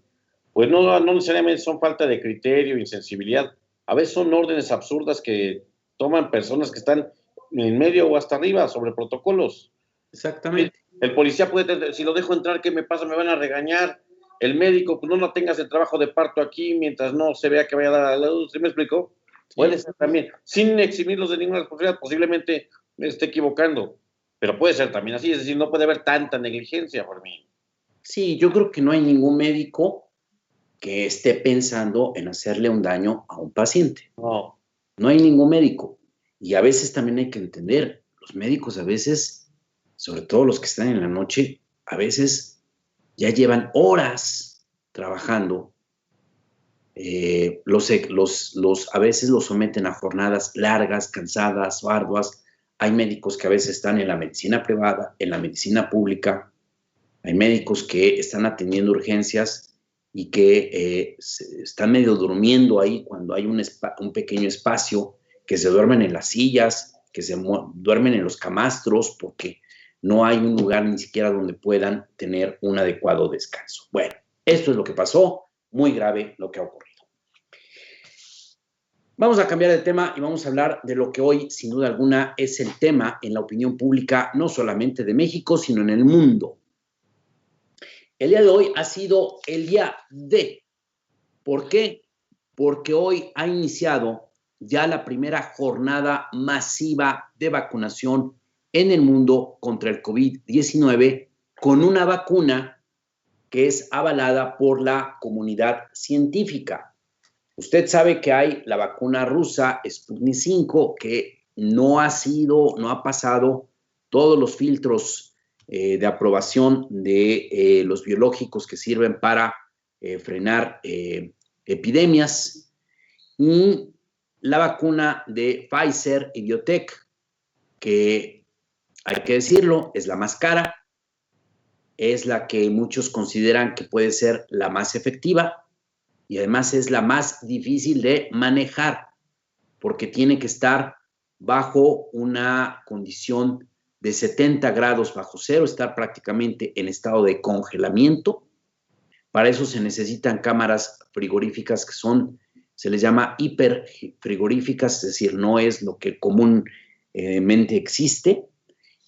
pues no necesariamente son falta de criterio, insensibilidad. A veces son órdenes absurdas que toman personas que están en medio o hasta arriba sobre protocolos. Exactamente. El policía puede, si lo dejo entrar, ¿qué me pasa? Me van a regañar. El médico, pues no tengas el trabajo de parto aquí mientras no se vea que vaya a dar a la luz. ¿Sí me explicó? Sí. Puede ser también, sin eximirlos de ninguna responsabilidad, posiblemente me esté equivocando, pero puede ser también así, es decir, no puede haber tanta negligencia por mí. Sí, yo creo que no hay ningún médico que esté pensando en hacerle un daño a un paciente. No. No hay ningún médico. Y a veces también hay que entender, los médicos a veces, sobre todo los que están en la noche, a veces ya llevan horas trabajando. A veces los someten a jornadas largas, cansadas o arduas. Hay médicos que a veces están en la medicina privada, en la medicina pública. Hay médicos que están atendiendo urgencias y que están medio durmiendo ahí cuando hay un pequeño espacio, que se duermen en las sillas, que se duermen en los camastros, porque no hay un lugar ni siquiera donde puedan tener un adecuado descanso. Bueno, esto es lo que pasó, muy grave lo que ha ocurrido. Vamos a cambiar de tema y vamos a hablar de lo que hoy, sin duda alguna, es el tema en la opinión pública, no solamente de México, sino en el mundo. El día de hoy ha sido el día D. ¿Por qué? Porque hoy ha iniciado ya la primera jornada masiva de vacunación en el mundo contra el COVID-19 con una vacuna que es avalada por la comunidad científica. Usted sabe que hay la vacuna rusa Sputnik 5 que no ha pasado todos los filtros de aprobación de los biológicos que sirven para frenar epidemias, y la vacuna de Pfizer y BioNTech, que hay que decirlo, es la más cara, es la que muchos consideran que puede ser la más efectiva y además es la más difícil de manejar porque tiene que estar bajo una condición de 70 grados bajo cero, estar prácticamente en estado de congelamiento. Para eso se necesitan cámaras frigoríficas que se les llama hiperfrigoríficas, es decir, no es lo que comúnmente existe.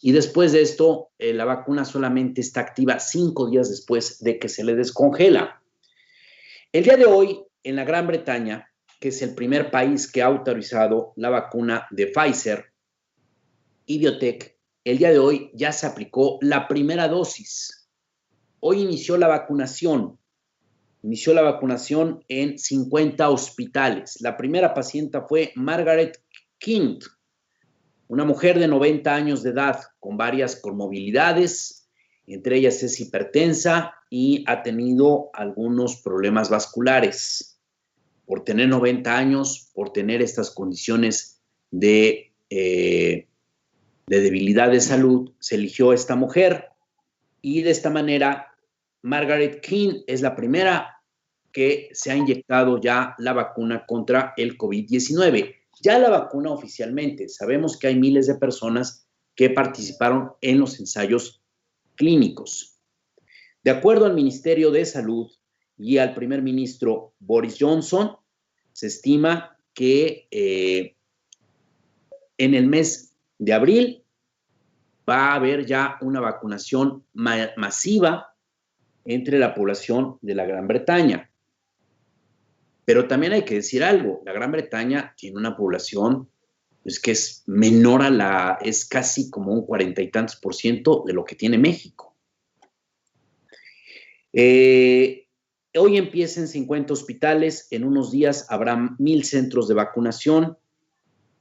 Y después de esto, la vacuna solamente está activa 5 días después de que se le descongela. El día de hoy, en la Gran Bretaña, que es el primer país que ha autorizado la vacuna de Pfizer y BioNTech, el día de hoy ya se aplicó la primera dosis. Hoy inició la vacunación en 50 hospitales. La primera paciente fue Margaret King, una mujer de 90 años de edad con varias comorbilidades, entre ellas es hipertensa y ha tenido algunos problemas vasculares. Por tener 90 años, por tener estas condiciones de debilidad de salud, se eligió esta mujer y de esta manera Margaret King es la primera que se ha inyectado ya la vacuna contra el COVID-19. Ya la vacuna oficialmente, sabemos que hay miles de personas que participaron en los ensayos clínicos. De acuerdo al Ministerio de Salud y al primer ministro Boris Johnson, se estima que en el mes de abril va a haber ya una vacunación masiva entre la población de la Gran Bretaña. Pero también hay que decir algo, la Gran Bretaña tiene una población que es menor es casi como un 40 y tantos % de lo que tiene México. Hoy empieza en 50 hospitales, en unos días habrá 1,000 centros de vacunación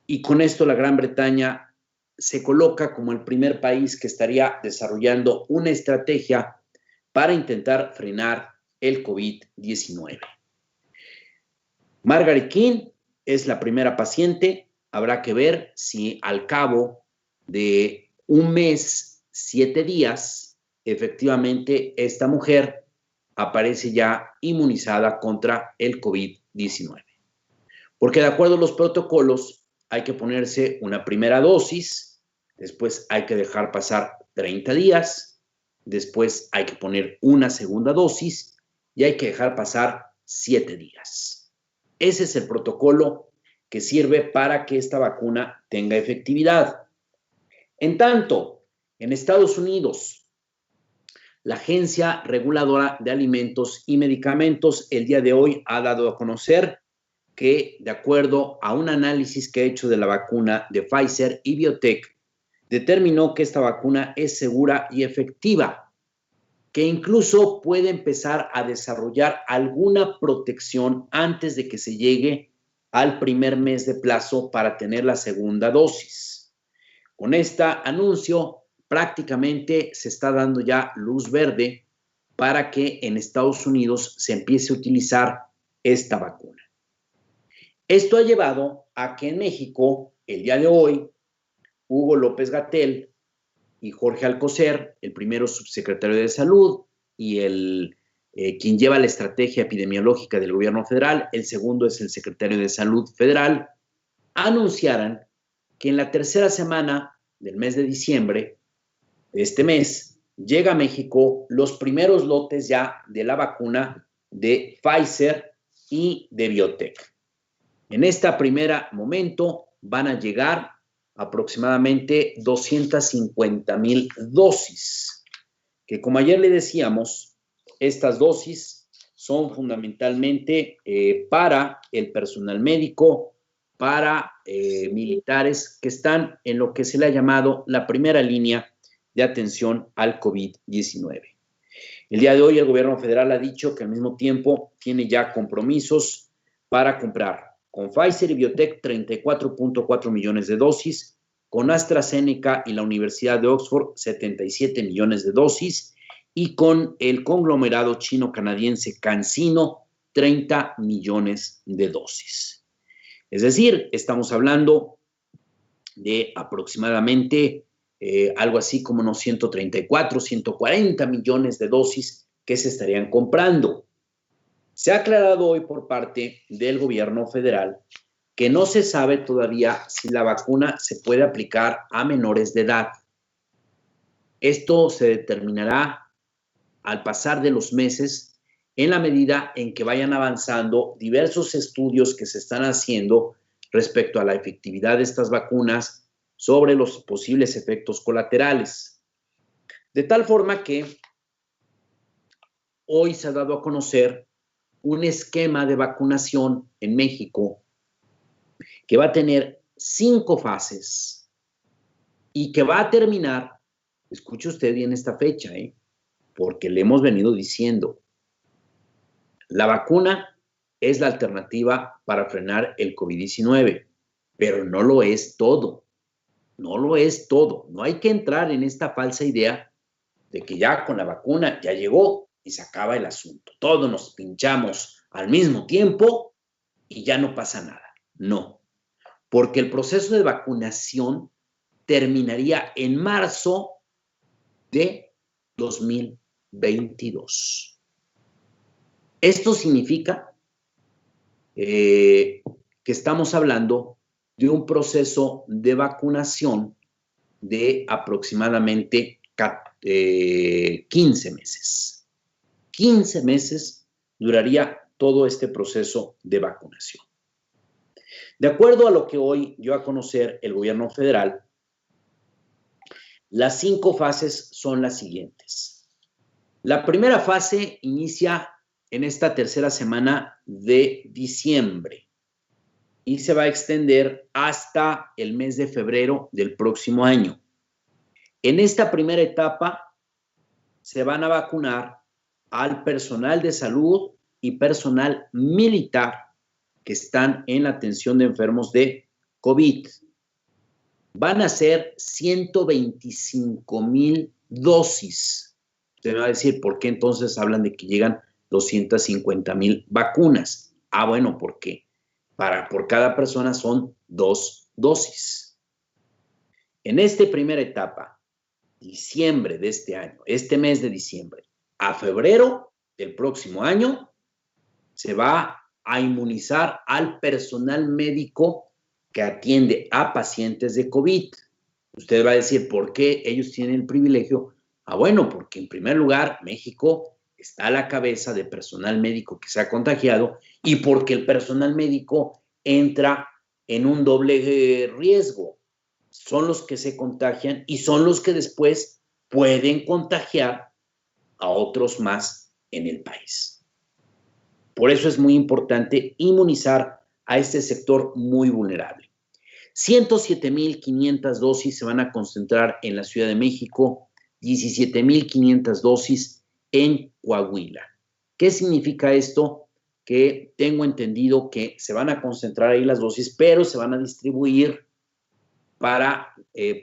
y con esto la Gran Bretaña se coloca como el primer país que estaría desarrollando una estrategia para intentar frenar el COVID-19. Margaret King es la primera paciente. Habrá que ver si al cabo de un mes, 7 días, efectivamente esta mujer aparece ya inmunizada contra el COVID-19. Porque de acuerdo a los protocolos, hay que ponerse una primera dosis, después hay que dejar pasar 30 días, después hay que poner una segunda dosis y hay que dejar pasar 7 días. Ese es el protocolo que sirve para que esta vacuna tenga efectividad. En tanto, en Estados Unidos, la Agencia Reguladora de Alimentos y Medicamentos el día de hoy ha dado a conocer que, de acuerdo a un análisis que ha hecho de la vacuna de Pfizer y BioNTech, determinó que esta vacuna es segura y efectiva, que incluso puede empezar a desarrollar alguna protección antes de que se llegue al primer mes de plazo para tener la segunda dosis. Con este anuncio, prácticamente se está dando ya luz verde para que en Estados Unidos se empiece a utilizar esta vacuna. Esto ha llevado a que en México, el día de hoy, Hugo López-Gatell y Jorge Alcocer, el primero subsecretario de Salud y quien lleva la estrategia epidemiológica del gobierno federal, el segundo es el secretario de Salud federal, anunciaran que en la tercera semana del mes de diciembre de este mes llega a México los primeros lotes ya de la vacuna de Pfizer y de BioNTech. En este primer momento van a llegar aproximadamente 250,000 dosis, que como ayer le decíamos, estas dosis son fundamentalmente para el personal médico, para militares que están en lo que se le ha llamado la primera línea de atención al COVID-19. El día de hoy el gobierno federal ha dicho que al mismo tiempo tiene ya compromisos para comprar con Pfizer y BioNTech 34.4 millones de dosis, con AstraZeneca y la Universidad de Oxford 77 millones de dosis y con el conglomerado chino-canadiense CanSino 30 millones de dosis. Es decir, estamos hablando de aproximadamente algo así como unos 134, 140 millones de dosis que se estarían comprando. Se ha aclarado hoy por parte del gobierno federal que no se sabe todavía si la vacuna se puede aplicar a menores de edad. Esto se determinará al pasar de los meses en la medida en que vayan avanzando diversos estudios que se están haciendo respecto a la efectividad de estas vacunas sobre los posibles efectos colaterales. De tal forma que hoy se ha dado a conocer un esquema de vacunación en México que va a tener 5 fases y que va a terminar, escuche usted bien esta fecha, porque le hemos venido diciendo, la vacuna es la alternativa para frenar el COVID-19, pero no lo es todo. No lo es todo. No hay que entrar en esta falsa idea de que ya con la vacuna ya llegó y se acaba el asunto. Todos nos pinchamos al mismo tiempo y ya no pasa nada. No, porque el proceso de vacunación terminaría en marzo de 2022. Esto significa que estamos hablando de un proceso de vacunación de aproximadamente 15 meses. 15 meses duraría todo este proceso de vacunación. De acuerdo a lo que hoy dio a conocer el gobierno federal, las 5 fases son las siguientes. La primera fase inicia en esta tercera semana de diciembre y se va a extender hasta el mes de febrero del próximo año. En esta primera etapa se van a vacunar al personal de salud y personal militar que están en la atención de enfermos de COVID. Van a ser 125,000 dosis. Usted me va a decir, ¿por qué entonces hablan de que llegan 250,000 vacunas? Ah, bueno, ¿por qué? Por cada persona son 2 dosis. En esta primera etapa, diciembre de este año, este mes de diciembre, a febrero del próximo año, se va a inmunizar al personal médico que atiende a pacientes de COVID. Usted va a decir, ¿por qué ellos tienen el privilegio? Bueno, porque en primer lugar, México está a la cabeza de personal médico que se ha contagiado y porque el personal médico entra en un doble riesgo. Son los que se contagian y son los que después pueden contagiar a otros más en el país. Por eso es muy importante inmunizar a este sector muy vulnerable. 107,500 dosis se van a concentrar en la Ciudad de México, 17,500 dosis en Coahuila. ¿Qué significa esto? Que tengo entendido que se van a concentrar ahí las dosis, pero se van a distribuir para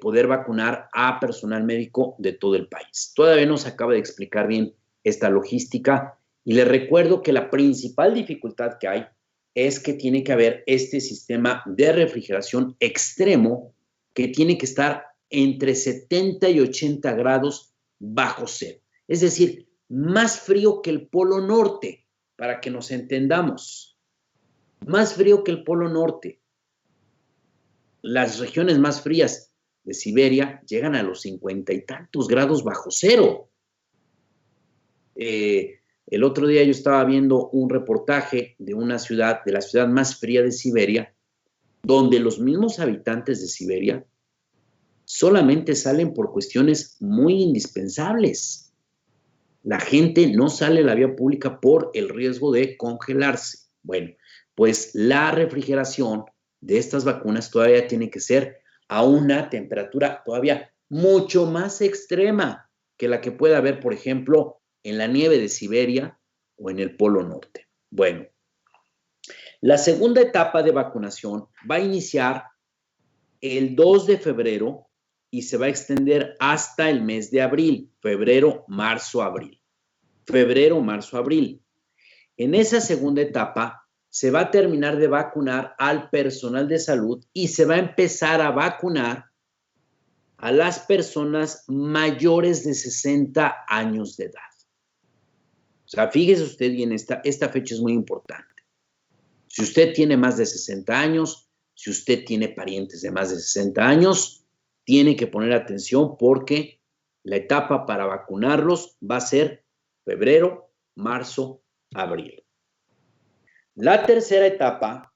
poder vacunar a personal médico de todo el país. Todavía no se acaba de explicar bien esta logística y les recuerdo que la principal dificultad que hay es que tiene que haber este sistema de refrigeración extremo que tiene que estar entre 70 y 80 grados bajo cero. Es decir, más frío que el Polo Norte, para que nos entendamos. Más frío que el Polo Norte. Las regiones más frías de Siberia llegan a los 50 y tantos grados bajo cero. El otro día yo estaba viendo un reportaje de una ciudad, de la ciudad más fría de Siberia, donde los mismos habitantes de Siberia solamente salen por cuestiones muy indispensables. La gente no sale a la vía pública por el riesgo de congelarse. Bueno, pues la refrigeración de estas vacunas todavía tiene que ser a una temperatura todavía mucho más extrema que la que pueda haber, por ejemplo, en la nieve de Siberia o en el Polo Norte. Bueno, la segunda etapa de vacunación va a iniciar el 2 de febrero y se va a extender hasta el mes de abril, febrero, marzo, abril. Febrero, marzo, abril. En esa segunda etapa se va a terminar de vacunar al personal de salud y se va a empezar a vacunar a las personas mayores de 60 años de edad. O sea, fíjese usted bien, esta fecha es muy importante. Si usted tiene más de 60 años, si usted tiene parientes de más de 60 años, tiene que poner atención porque la etapa para vacunarlos va a ser febrero, marzo, abril. La tercera etapa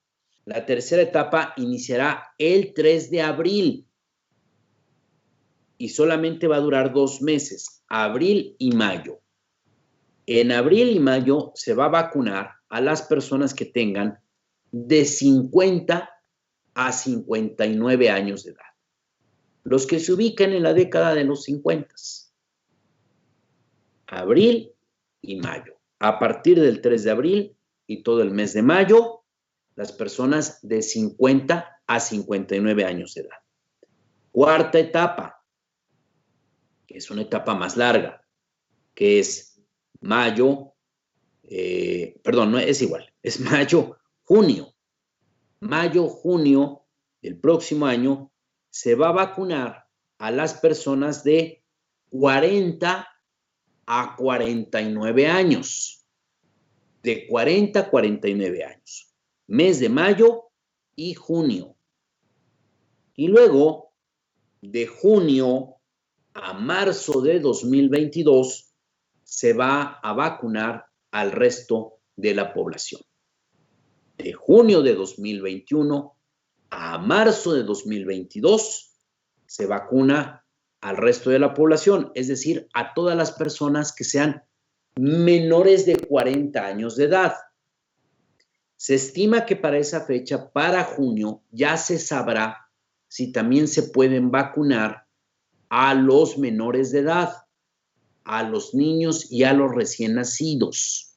iniciará el 3 de abril y solamente va a durar 2 meses, abril y mayo. En abril y mayo se va a vacunar a las personas que tengan de 50 a 59 años de edad. Los que se ubican en la década de los 50. Abril y mayo. A partir del 3 de abril y todo el mes de mayo, las personas de 50 a 59 años de edad. Cuarta etapa, que es una etapa más larga, que es mayo, no es igual, es mayo, junio. Mayo, junio del próximo año se va a vacunar a las personas de 40 a 49 años. De 40 a 49 años. Mes de mayo y junio. Y luego, de junio a marzo de 2022, se va a vacunar al resto de la población. De junio de 2021 a marzo de 2022, se vacuna al resto de la población, es decir, a todas las personas que sean menores de 40 años de edad. Se estima que para esa fecha, para junio, ya se sabrá si también se pueden vacunar a los menores de edad, a los niños y a los recién nacidos.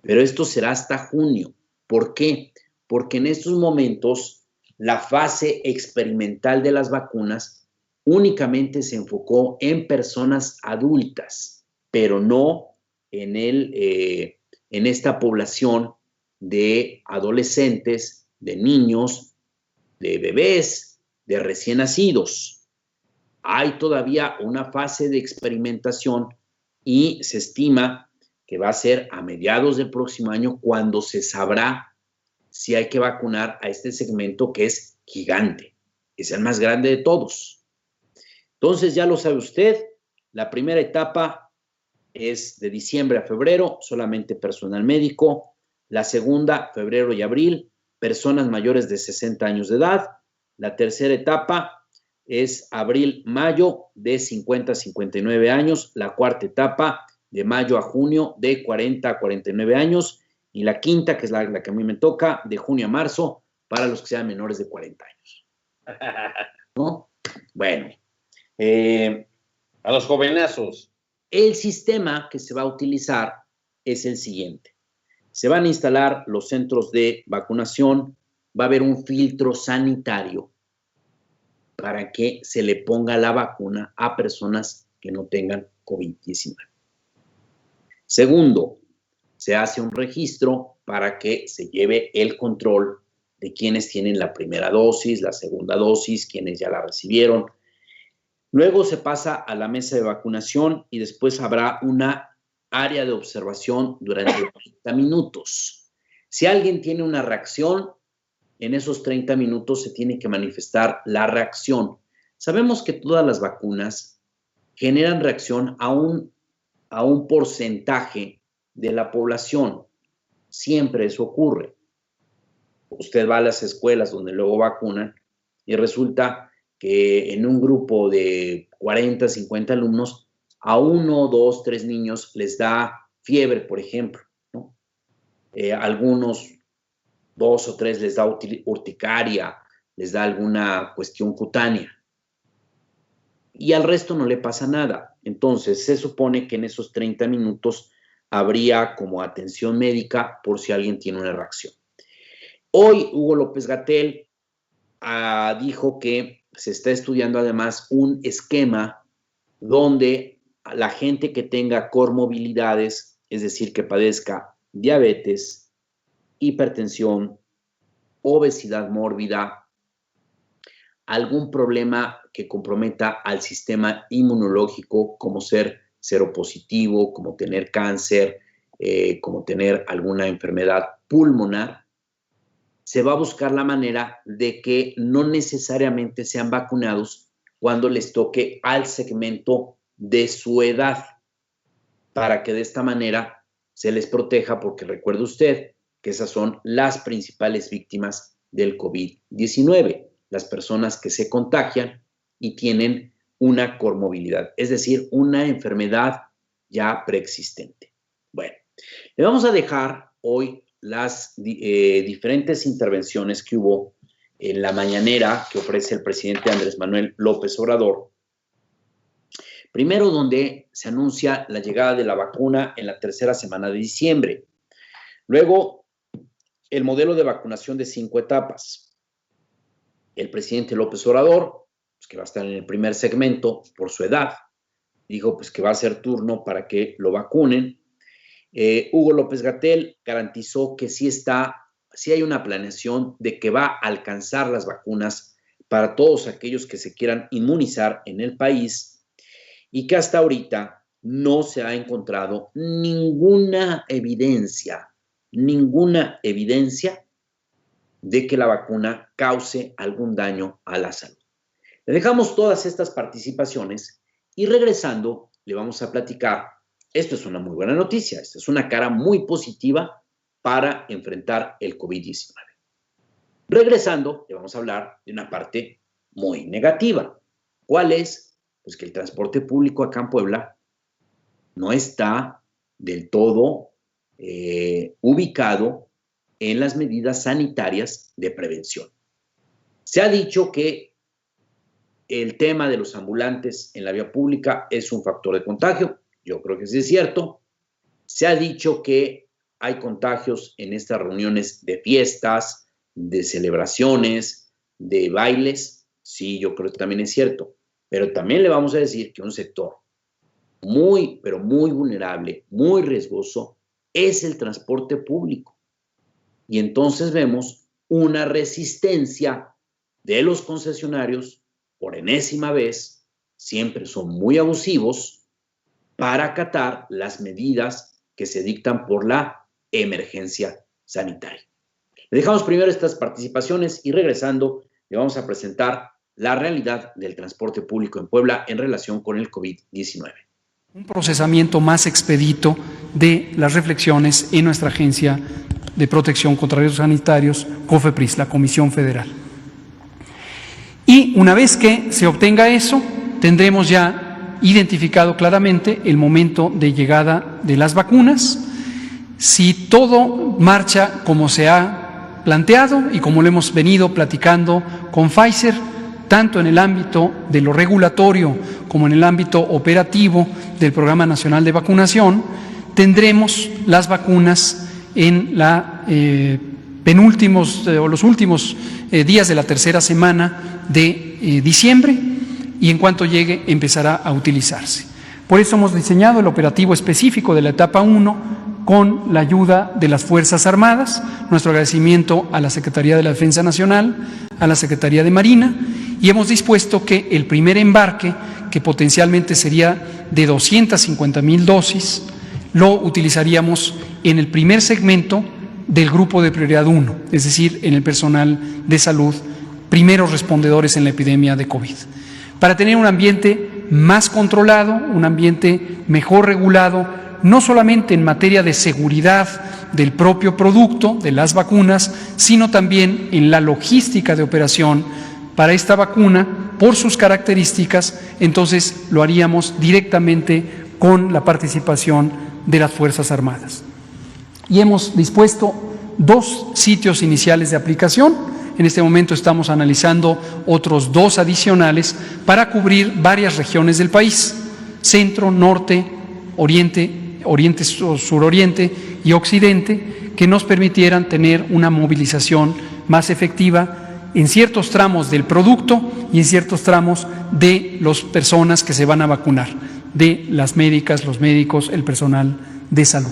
Pero esto será hasta junio. ¿Por qué? Porque en estos momentos la fase experimental de las vacunas únicamente se enfocó en personas adultas, pero no en esta población de adolescentes, de niños, de bebés, de recién nacidos. Hay todavía una fase de experimentación y se estima que va a ser a mediados del próximo año cuando se sabrá sí hay que vacunar a este segmento que es gigante, es el más grande de todos. Entonces, ya lo sabe usted, la primera etapa es de diciembre a febrero, solamente personal médico. La segunda, febrero y abril, personas mayores de 60 años de edad. La tercera etapa es abril-mayo, de 50 a 59 años. La cuarta etapa, de mayo a junio, de 40 a 49 años. Y la quinta, que es la que a mí me toca, de junio a marzo, para los que sean menores de 40 años. ¿No? Bueno. A los jovenazos. El sistema que se va a utilizar es el siguiente. Se van a instalar los centros de vacunación, va a haber un filtro sanitario para que se le ponga la vacuna a personas que no tengan COVID-19. Segundo, se hace un registro para que se lleve el control de quienes tienen la primera dosis, la segunda dosis, quienes ya la recibieron. Luego se pasa a la mesa de vacunación y después habrá una área de observación durante 30 minutos. Si alguien tiene una reacción, en esos 30 minutos se tiene que manifestar la reacción. Sabemos que todas las vacunas generan reacción a un porcentaje de la población. Siempre eso ocurre. Usted va a las escuelas donde luego vacunan y resulta que en un grupo de 40, 50 alumnos, a 1, 2, 3 niños les da fiebre, por ejemplo, ¿no? Algunos 2 o 3 les da urticaria, les da alguna cuestión cutánea. Y al resto no le pasa nada. Entonces, se supone que en esos 30 minutos habría como atención médica por si alguien tiene una reacción. Hoy, Hugo López-Gatell dijo que se está estudiando además un esquema donde la gente que tenga comorbilidades, es decir, que padezca diabetes, hipertensión, obesidad mórbida, algún problema que comprometa al sistema inmunológico, como ser seropositivo, como tener cáncer, como tener alguna enfermedad pulmonar, se va a buscar la manera de que no necesariamente sean vacunados cuando les toque al segmento de su edad, para que de esta manera se les proteja, porque recuerde usted que esas son las principales víctimas del COVID-19, las personas que se contagian y tienen una comorbilidad, es decir, una enfermedad ya preexistente. Bueno, le vamos a dejar hoy las diferentes intervenciones que hubo en la mañanera que ofrece el presidente Andrés Manuel López Obrador. Primero, donde se anuncia la llegada de la vacuna en la tercera semana de diciembre. Luego, el modelo de vacunación de 5 etapas. El presidente López Obrador, pues, que va a estar en el primer segmento por su edad, dijo pues, que va a ser turno para que lo vacunen. Hugo López-Gatell garantizó que sí hay una planeación de que va a alcanzar las vacunas para todos aquellos que se quieran inmunizar en el país y que hasta ahorita no se ha encontrado ninguna evidencia de que la vacuna cause algún daño a la salud. Le dejamos todas estas participaciones y regresando le vamos a platicar. Esto es una muy buena noticia, esta es una cara muy positiva para enfrentar el COVID-19. Regresando, le vamos a hablar de una parte muy negativa. ¿Cuál es? Pues que el transporte público acá en Puebla no está del todo ubicado en las medidas sanitarias de prevención. Se ha dicho que el tema de los ambulantes en la vía pública es un factor de contagio. Yo creo que sí es cierto. Se ha dicho que hay contagios en estas reuniones de fiestas, de celebraciones, de bailes. Sí, yo creo que también es cierto. Pero también le vamos a decir que un sector muy, pero muy vulnerable, muy riesgoso, es el transporte público. Y entonces vemos una resistencia de los concesionarios, por enésima vez, siempre son muy abusivos, para acatar las medidas que se dictan por la emergencia sanitaria. Le dejamos primero estas participaciones y regresando le vamos a presentar la realidad del transporte público en Puebla en relación con el COVID-19. Un procesamiento más expedito de las reflexiones en nuestra Agencia de Protección contra Riesgos Sanitarios, COFEPRIS, la Comisión Federal. Y una vez que se obtenga eso, tendremos ya identificado claramente el momento de llegada de las vacunas. Si todo marcha como se ha planteado y como lo hemos venido platicando con Pfizer, tanto en el ámbito de lo regulatorio como en el ámbito operativo del Programa Nacional de Vacunación, tendremos las vacunas en los últimos días de la tercera semana de diciembre, y en cuanto llegue empezará a utilizarse. Por eso hemos diseñado el operativo específico de la etapa 1 con la ayuda de las Fuerzas Armadas. Nuestro agradecimiento a la Secretaría de la Defensa Nacional, a la Secretaría de Marina, y hemos dispuesto que el primer embarque, que potencialmente sería de 250,000 dosis, lo utilizaríamos en el primer segmento del grupo de prioridad 1, es decir, en el personal de salud, primeros respondedores en la epidemia de COVID, para tener un ambiente más controlado, un ambiente mejor regulado, no solamente en materia de seguridad del propio producto, de las vacunas, sino también en la logística de operación para esta vacuna, por sus características. Entonces lo haríamos directamente con la participación de las Fuerzas Armadas. Y hemos dispuesto 2 sitios iniciales de aplicación. En este momento estamos analizando otros 2 adicionales para cubrir varias regiones del país: centro, norte, oriente, suroriente y occidente, que nos permitieran tener una movilización más efectiva en ciertos tramos del producto y en ciertos tramos de las personas que se van a vacunar, de las médicas, los médicos, el personal de salud.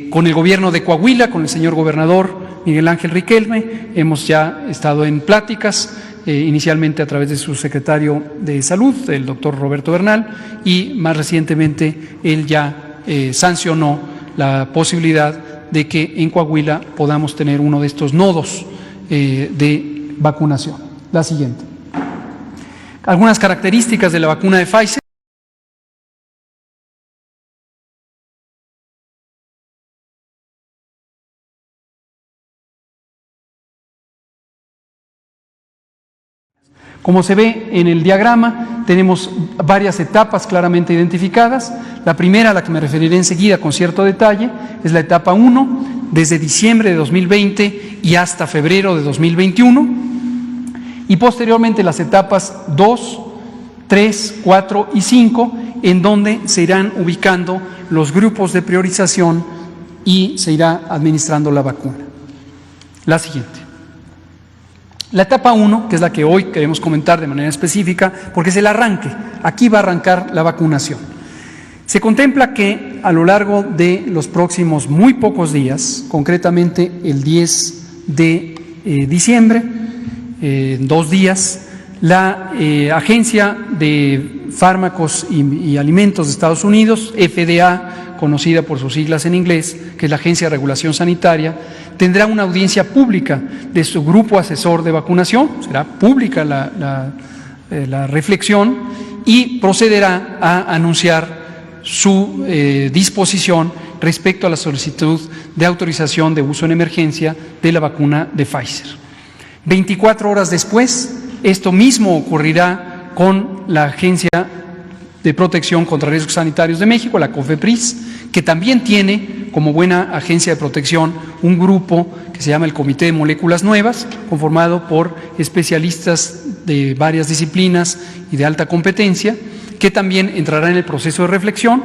Con el gobierno de Coahuila, con el señor gobernador Miguel Ángel Riquelme, hemos ya estado en pláticas, inicialmente a través de su secretario de Salud, el doctor Roberto Bernal, y más recientemente él ya sancionó la posibilidad de que en Coahuila podamos tener uno de estos nodos de vacunación. La siguiente. Algunas características de la vacuna de Pfizer. Como se ve en el diagrama, tenemos varias etapas claramente identificadas. La primera, a la que me referiré enseguida con cierto detalle, es la etapa 1, desde diciembre de 2020 y hasta febrero de 2021. Y posteriormente las etapas 2, 3, 4 y 5, en donde se irán ubicando los grupos de priorización y se irá administrando la vacuna. La siguiente. La etapa 1, que es la que hoy queremos comentar de manera específica, porque es el arranque. Aquí va a arrancar la vacunación. Se contempla que a lo largo de los próximos muy pocos días, concretamente el 10 de diciembre, en 2 días, la Agencia de Fármacos y Alimentos de Estados Unidos, FDA, conocida por sus siglas en inglés, que es la Agencia de Regulación Sanitaria, tendrá una audiencia pública de su grupo asesor de vacunación. Será pública la reflexión, y procederá a anunciar su disposición respecto a la solicitud de autorización de uso en emergencia de la vacuna de Pfizer. 24 horas después, esto mismo ocurrirá con la Agencia de Protección contra Riesgos Sanitarios de México, la COFEPRIS, que también tiene, como buena agencia de protección, un grupo que se llama el Comité de Moléculas Nuevas, conformado por especialistas de varias disciplinas y de alta competencia, que también entrará en el proceso de reflexión.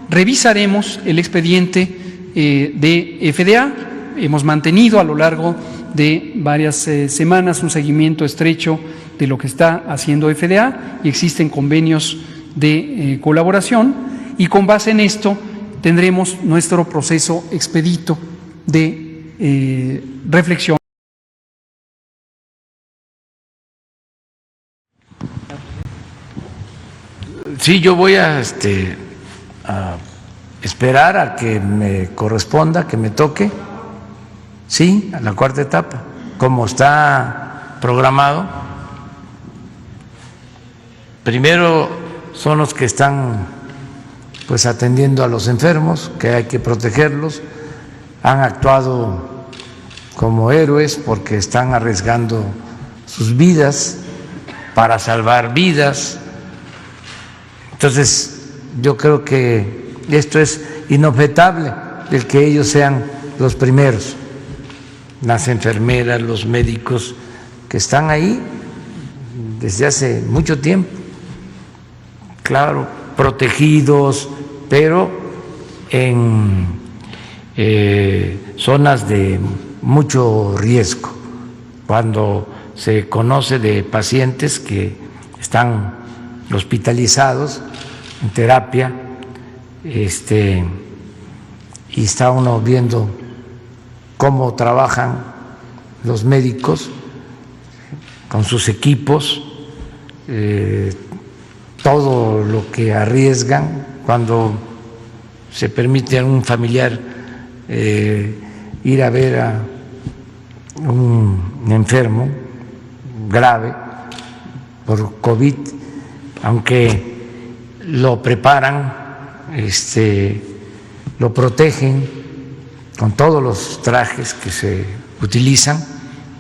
Revisaremos el expediente de FDA. Hemos mantenido a lo largo de varias semanas un seguimiento estrecho de lo que está haciendo FDA, y existen convenios de colaboración, y con base en esto tendremos nuestro proceso expedito de reflexión. Sí, yo voy a esperar a que me corresponda, que me toque, sí, a la cuarta etapa, como está programado. Primero son los que están pues atendiendo a los enfermos, que hay que protegerlos, han actuado como héroes porque están arriesgando sus vidas para salvar vidas. Entonces, yo creo que esto es inobjetable, el que ellos sean los primeros, las enfermeras, los médicos que están ahí desde hace mucho tiempo, claro, protegidos, pero en zonas de mucho riesgo. Cuando se conoce de pacientes que están hospitalizados en terapia, y está uno viendo cómo trabajan los médicos con sus equipos, todo lo que arriesgan cuando se permite a un familiar ir a ver a un enfermo grave por COVID, aunque lo preparan, lo protegen con todos los trajes que se utilizan,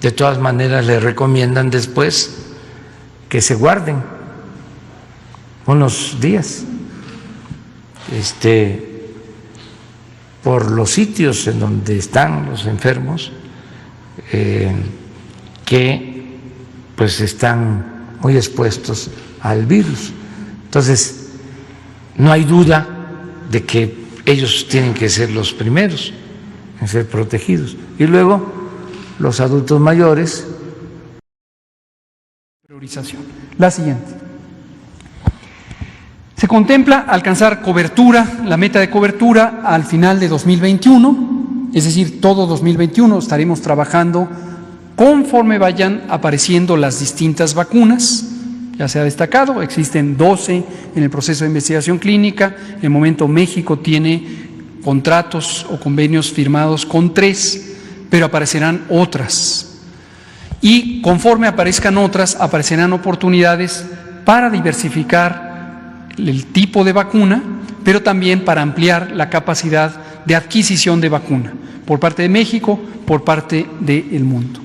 de todas maneras le recomiendan después que se guarden unos días por los sitios en donde están los enfermos, que pues están muy expuestos al virus. Entonces, no hay duda de que ellos tienen que ser los primeros en ser protegidos. Y luego los adultos mayores. Priorización. La siguiente. Se contempla alcanzar cobertura, la meta de cobertura al final de 2021, es decir, todo 2021 estaremos trabajando conforme vayan apareciendo las distintas vacunas. Ya se ha destacado, existen 12 en el proceso de investigación clínica. En el momento México tiene contratos o convenios firmados con 3, pero aparecerán otras. Y conforme aparezcan otras, aparecerán oportunidades para diversificar el tipo de vacuna, pero también para ampliar la capacidad de adquisición de vacuna por parte de México, por parte del mundo.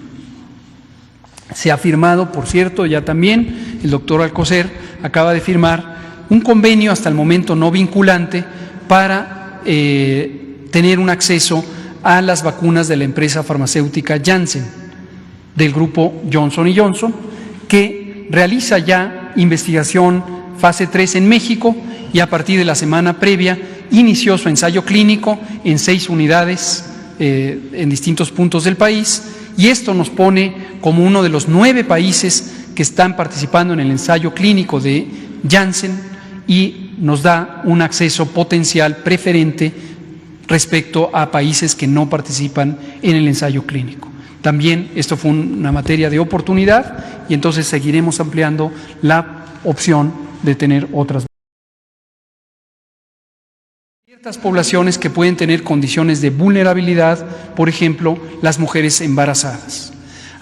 Se ha firmado, por cierto, ya también el doctor Alcocer acaba de firmar un convenio hasta el momento no vinculante para tener un acceso a las vacunas de la empresa farmacéutica Janssen, del grupo Johnson & Johnson, que realiza ya investigación fase 3 en México y a partir de la semana previa inició su ensayo clínico en 6 unidades en distintos puntos del país, y esto nos pone como uno de los 9 países que están participando en el ensayo clínico de Janssen y nos da un acceso potencial preferente respecto a países que no participan en el ensayo clínico. También esto fue una materia de oportunidad y entonces seguiremos ampliando la opción de tener otras. Ciertas poblaciones que pueden tener condiciones de vulnerabilidad, por ejemplo, las mujeres embarazadas.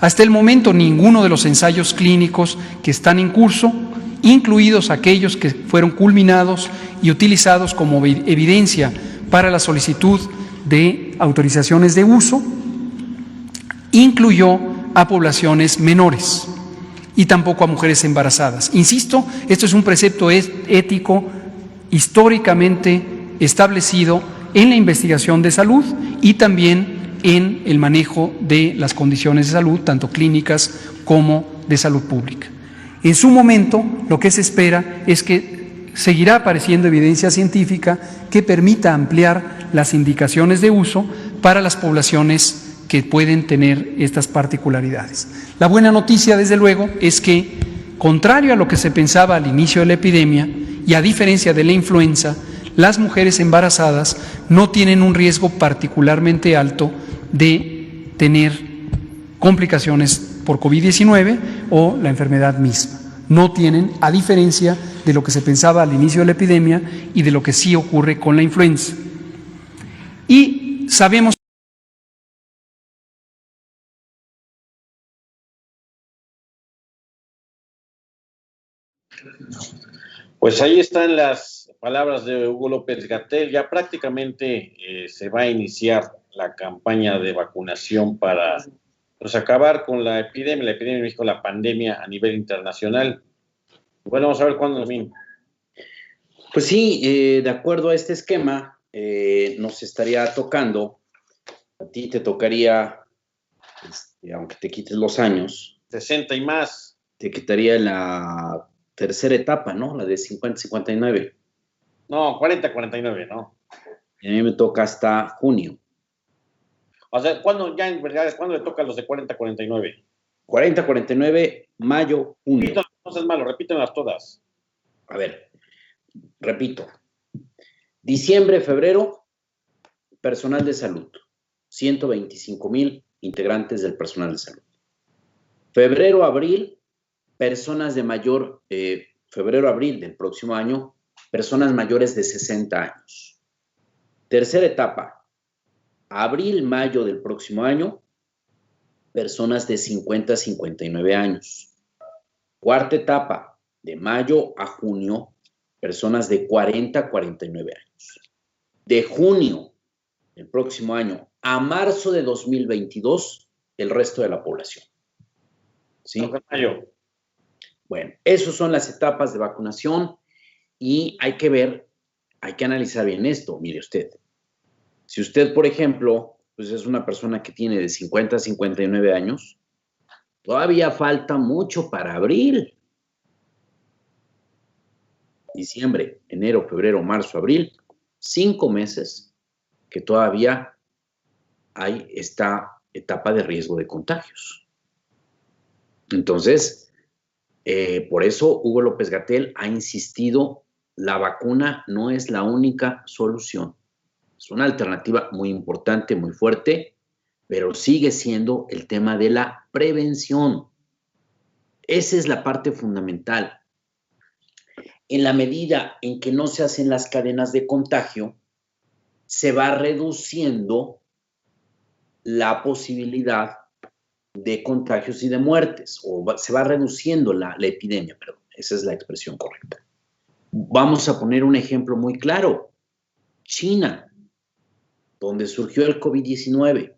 Hasta el momento, ninguno de los ensayos clínicos que están en curso, incluidos aquellos que fueron culminados y utilizados como evidencia para la solicitud de autorizaciones de uso, incluyó a poblaciones menores y tampoco a mujeres embarazadas. Insisto, esto es un precepto ético históricamente establecido en la investigación de salud y también en el manejo de las condiciones de salud, tanto clínicas como de salud pública. En su momento, lo que se espera es que seguirá apareciendo evidencia científica que permita ampliar las indicaciones de uso para las poblaciones que pueden tener estas particularidades. La buena noticia, desde luego, es que, contrario a lo que se pensaba al inicio de la epidemia y a diferencia de la influenza, las mujeres embarazadas no tienen un riesgo particularmente alto de tener complicaciones por COVID-19 o la enfermedad misma. No tienen, a diferencia de lo que se pensaba al inicio de la epidemia y de lo que sí ocurre con la influenza. Y sabemos Pues ahí están las palabras de Hugo López-Gatell. Ya prácticamente se va a iniciar la campaña de vacunación para pues, acabar con la epidemia en México, la pandemia a nivel internacional. Bueno, vamos a ver cuándo termina. Pues sí, de acuerdo a este esquema, nos estaría tocando, a ti te tocaría, aunque te quites los años, 60 y más. te quitaría la tercera etapa, ¿no? La de 50-59. No, 40-49, ¿no? Y a mí me toca hasta junio. O sea, ¿cuándo ya en verdad, cuándo le toca a los de 40-49? 40-49, mayo, junio. No seas malo, repítenlas todas. A ver, repito. Diciembre, febrero, personal de salud. 125,000 integrantes del personal de salud. Febrero, abril, personas de mayor, febrero, abril del próximo año, personas mayores de 60 años. Tercera etapa, abril, mayo del próximo año, personas de 50 a 59 años. Cuarta etapa, de mayo a junio, personas de 40 a 49 años. De junio del próximo año a marzo de 2022, el resto de la población. ¿Sí? Mayo. Bueno, esas son las etapas de vacunación y hay que ver, hay que analizar bien esto. Mire usted, si usted, por ejemplo, pues es una persona que tiene de 50 a 59 años, todavía falta mucho para abril. Diciembre, enero, febrero, marzo, abril, 5 meses que todavía hay esta etapa de riesgo de contagios. Entonces, por eso Hugo López-Gatell ha insistido, la vacuna no es la única solución. Es una alternativa muy importante, muy fuerte, pero sigue siendo el tema de la prevención. Esa es la parte fundamental. En la medida en que no se hacen las cadenas de contagio, se va reduciendo la posibilidad de contagios y de muertes, o se va reduciendo la epidemia, perdón, esa es la expresión correcta. Vamos a poner un ejemplo muy claro. China, donde surgió el COVID-19.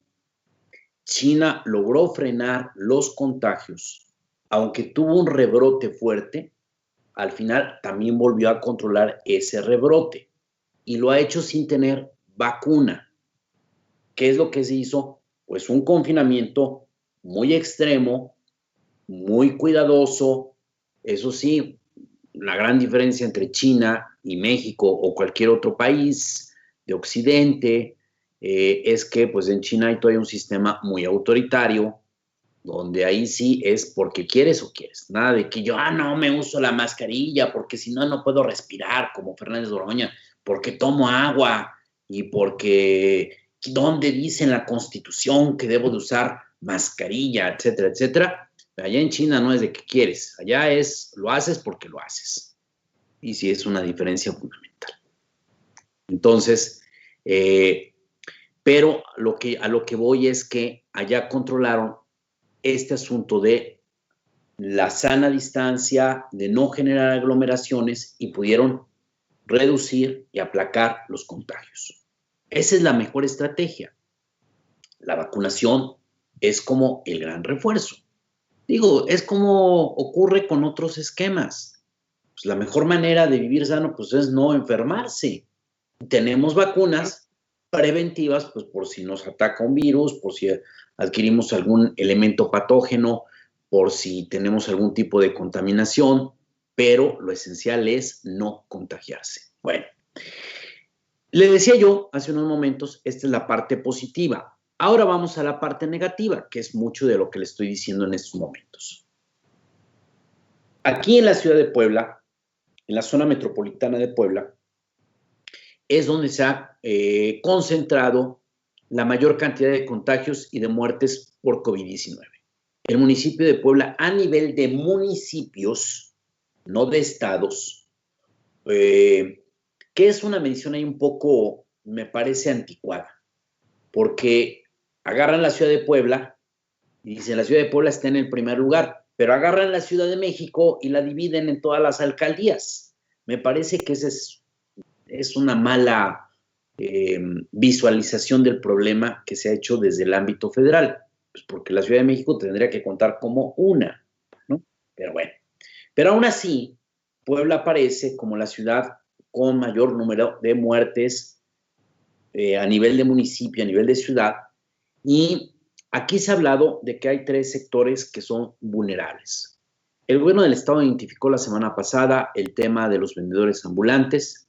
China logró frenar los contagios, aunque tuvo un rebrote fuerte, al final también volvió a controlar ese rebrote y lo ha hecho sin tener vacuna. ¿Qué es lo que se hizo? Pues un confinamiento muy extremo, muy cuidadoso. Eso sí, la gran diferencia entre China y México o cualquier otro país de Occidente es que pues en China hay todavía un sistema muy autoritario, donde ahí sí es porque quieres o quieres. Nada de que yo, no me uso la mascarilla porque si no, no puedo respirar, como Fernández Noroña, porque tomo agua y porque ¿dónde dice en la Constitución que debo de usar mascarilla, etcétera, etcétera? Allá en China no es de que quieres, allá es lo haces porque lo haces. Y sí es una diferencia fundamental. Entonces, pero a lo que voy es que allá controlaron este asunto de la sana distancia, de no generar aglomeraciones y pudieron reducir y aplacar los contagios. Esa es la mejor estrategia. La vacunación es como el gran refuerzo. Digo, es como ocurre con otros esquemas. Pues la mejor manera de vivir sano pues es no enfermarse. Tenemos vacunas preventivas pues por si nos ataca un virus, por si adquirimos algún elemento patógeno, por si tenemos algún tipo de contaminación, pero lo esencial es no contagiarse. Bueno, le decía yo hace unos momentos, esta es la parte positiva. Ahora vamos a la parte negativa, que es mucho de lo que le estoy diciendo en estos momentos. Aquí en la ciudad de Puebla, en la zona metropolitana de Puebla, es donde se ha concentrado la mayor cantidad de contagios y de muertes por COVID-19. El municipio de Puebla, a nivel de municipios, no de estados, que es una medición ahí un poco, me parece anticuada, porque agarran la ciudad de Puebla y dicen la ciudad de Puebla está en el primer lugar. pero agarran la Ciudad de México y la dividen en todas las alcaldías. Me parece que esa es una mala visualización del problema que se ha hecho desde el ámbito federal, pues porque la Ciudad de México tendría que contar como una, ¿no? Pero bueno, pero aún así, Puebla aparece como la ciudad con mayor número de muertes a nivel de municipio, a nivel de ciudad, y aquí se ha hablado de que hay 3 sectores que son vulnerables. El gobierno del estado identificó la semana pasada el tema de los vendedores ambulantes.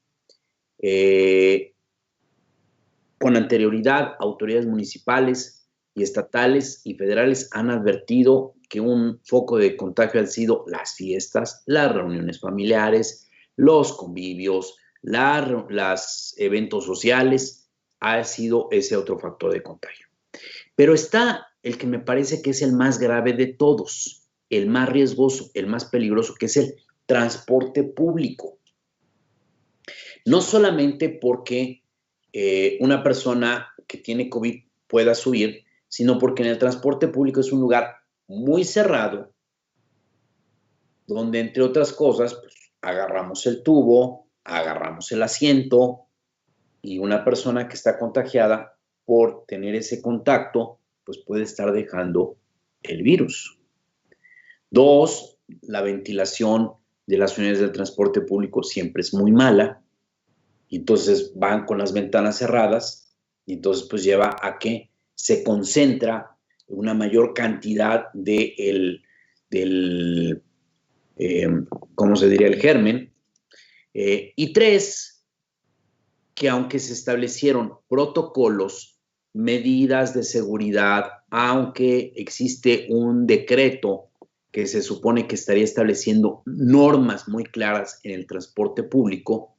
Con anterioridad, autoridades municipales y estatales y federales han advertido que un foco de contagio han sido las fiestas, las reuniones familiares, los convivios, los eventos sociales, ha sido ese otro factor de contagio. Pero está el que me parece que es el más grave de todos, el más riesgoso, el más peligroso, que es el transporte público. No solamente porque una persona que tiene COVID pueda subir, sino porque en el transporte público es un lugar muy cerrado, donde entre otras cosas, pues, agarramos el tubo, agarramos el asiento, y una persona que está contagiada por tener ese contacto, pues puede estar dejando el virus. 2, la ventilación de las unidades del transporte público siempre es muy mala, y entonces van con las ventanas cerradas, y entonces pues lleva a que se concentra una mayor cantidad del ¿cómo se diría? El germen. Y 3, que aunque se establecieron protocolos, medidas de seguridad, aunque existe un decreto que se supone que estaría estableciendo normas muy claras en el transporte público,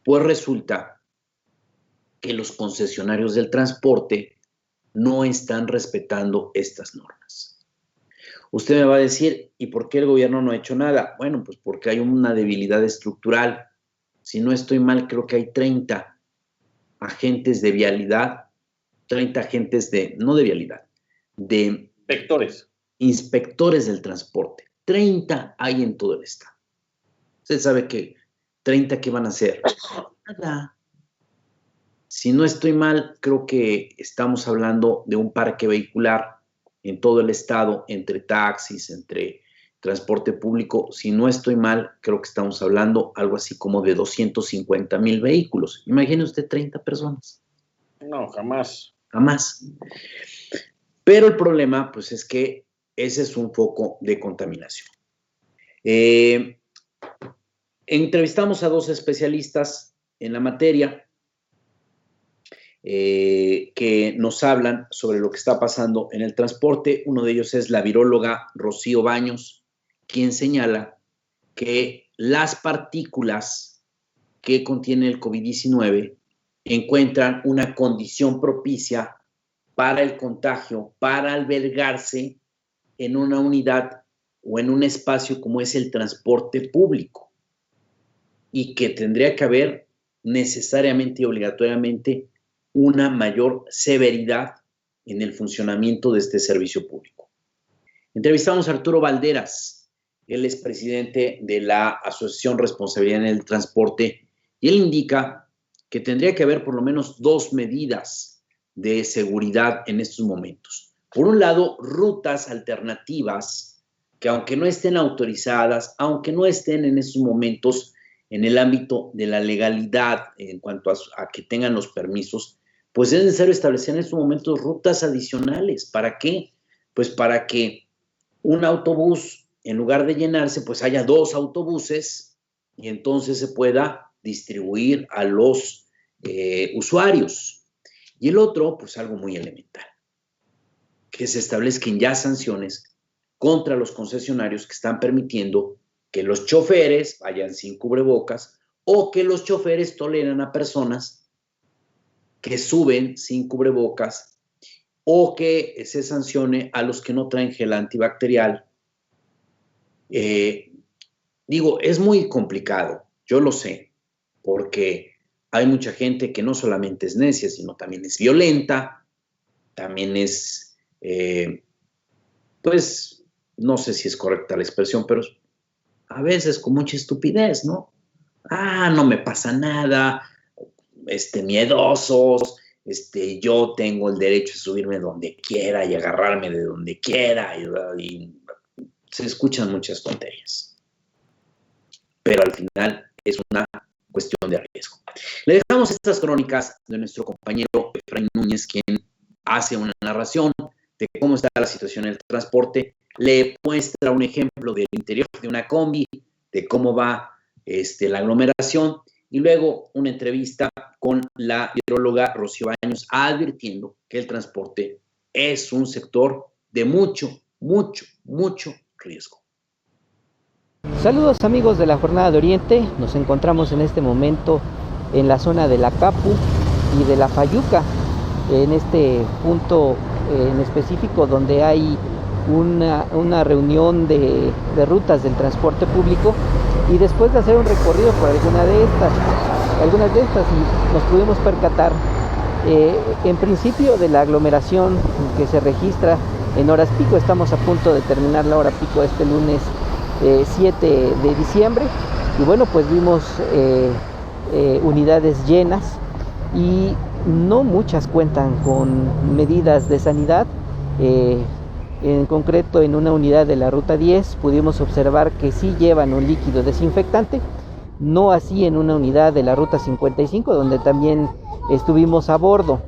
pues resulta que los concesionarios del transporte no están respetando estas normas. Usted me va a decir, ¿y por qué el gobierno no ha hecho nada? Bueno, pues porque hay una debilidad estructural. Si no estoy mal, creo que hay 30 agentes de vialidad, 30 agentes no de vialidad, de inspectores del transporte. 30 hay en todo el estado. Usted sabe que 30, ¿qué van a hacer? Nada. Si no estoy mal, creo que estamos hablando de un parque vehicular en todo el estado, entre taxis, entre transporte público. Si no estoy mal, creo que estamos hablando algo así como de 250,000 vehículos. Imagine usted 30 personas. No, jamás. Jamás. Pero el problema, pues, es que ese es un foco de contaminación. Entrevistamos a 2 especialistas en la materia que nos hablan sobre lo que está pasando en el transporte. Uno de ellos es la viróloga Rocío Baños, quien señala que las partículas que contiene el COVID-19 encuentran una condición propicia para el contagio, para albergarse en una unidad o en un espacio como es el transporte público, y que tendría que haber necesariamente y obligatoriamente una mayor severidad en el funcionamiento de este servicio público. Entrevistamos a Arturo Valderas, él es presidente de la Asociación Responsabilidad en el Transporte, y él indica que tendría que haber por lo menos 2 medidas de seguridad en estos momentos. Por un lado, rutas alternativas que, aunque no estén autorizadas, aunque no estén en estos momentos en el ámbito de la legalidad en cuanto a que tengan los permisos, pues es necesario establecer en estos momentos rutas adicionales. ¿Para qué? Pues para que un autobús, en lugar de llenarse, pues haya 2 autobuses y entonces se pueda distribuir a los usuarios. Y el otro, pues algo muy elemental, que se establezcan ya sanciones contra los concesionarios que están permitiendo que los choferes vayan sin cubrebocas o que los choferes toleran a personas que suben sin cubrebocas, o que se sancione a los que no traen gel antibacterial. Digo, es muy complicado, yo lo sé, porque hay mucha gente que no solamente es necia, sino también es violenta, también es, pues, no sé si es correcta la expresión, pero a veces con mucha estupidez, ¿no? No me pasa nada, miedosos, yo tengo el derecho de subirme donde quiera y agarrarme de donde quiera, y se escuchan muchas tonterías. Pero al final es una cuestión de riesgo. Le dejamos estas crónicas de nuestro compañero Efraín Núñez, quien hace una narración de cómo está la situación en el transporte, le muestra un ejemplo del interior de una combi, de cómo va la aglomeración, y luego una entrevista con la hidróloga Rocío Baños, advirtiendo que el transporte es un sector de mucho, mucho, mucho riesgo. Saludos amigos de la Jornada de Oriente, nos encontramos en este momento en la zona de la Capu y de la Fayuca, en este punto en específico donde hay una reunión de rutas del transporte público, y después de hacer un recorrido por algunas de estas nos pudimos percatar en principio de la aglomeración que se registra en horas pico. Estamos a punto de terminar la hora pico este lunes 7 de diciembre, y bueno, pues vimos unidades llenas, y no muchas cuentan con medidas de sanidad. En concreto, en una unidad de la ruta 10 pudimos observar que sí llevan un líquido desinfectante, no así en una unidad de la ruta 55, donde también estuvimos a bordo.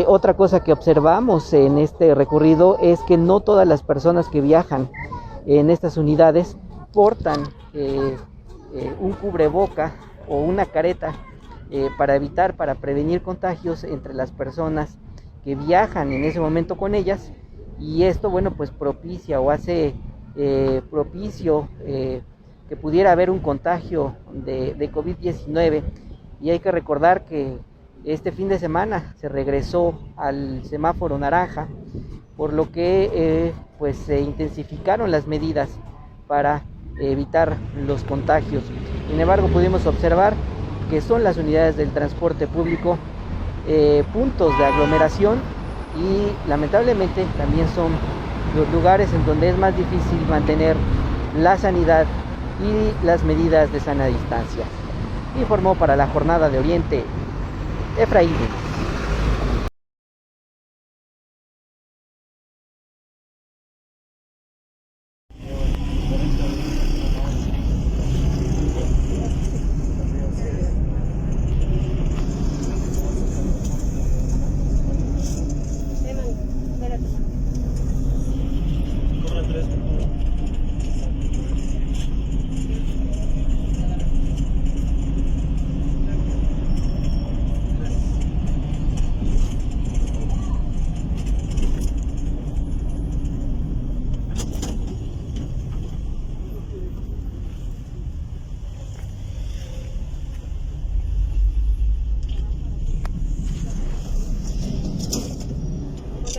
Otra cosa que observamos en este recorrido es que no todas las personas que viajan en estas unidades portan un cubreboca o una careta para prevenir contagios entre las personas que viajan en ese momento con ellas, y esto, bueno, pues propicia o hace propicio que pudiera haber un contagio de COVID-19. Y hay que recordar que este fin de semana se regresó al semáforo naranja, por lo que pues se intensificaron las medidas para evitar los contagios. Sin embargo, pudimos observar que son las unidades del transporte público puntos de aglomeración, y lamentablemente también son los lugares en donde es más difícil mantener la sanidad y las medidas de sana distancia. Informó para la Jornada de Oriente Efraín.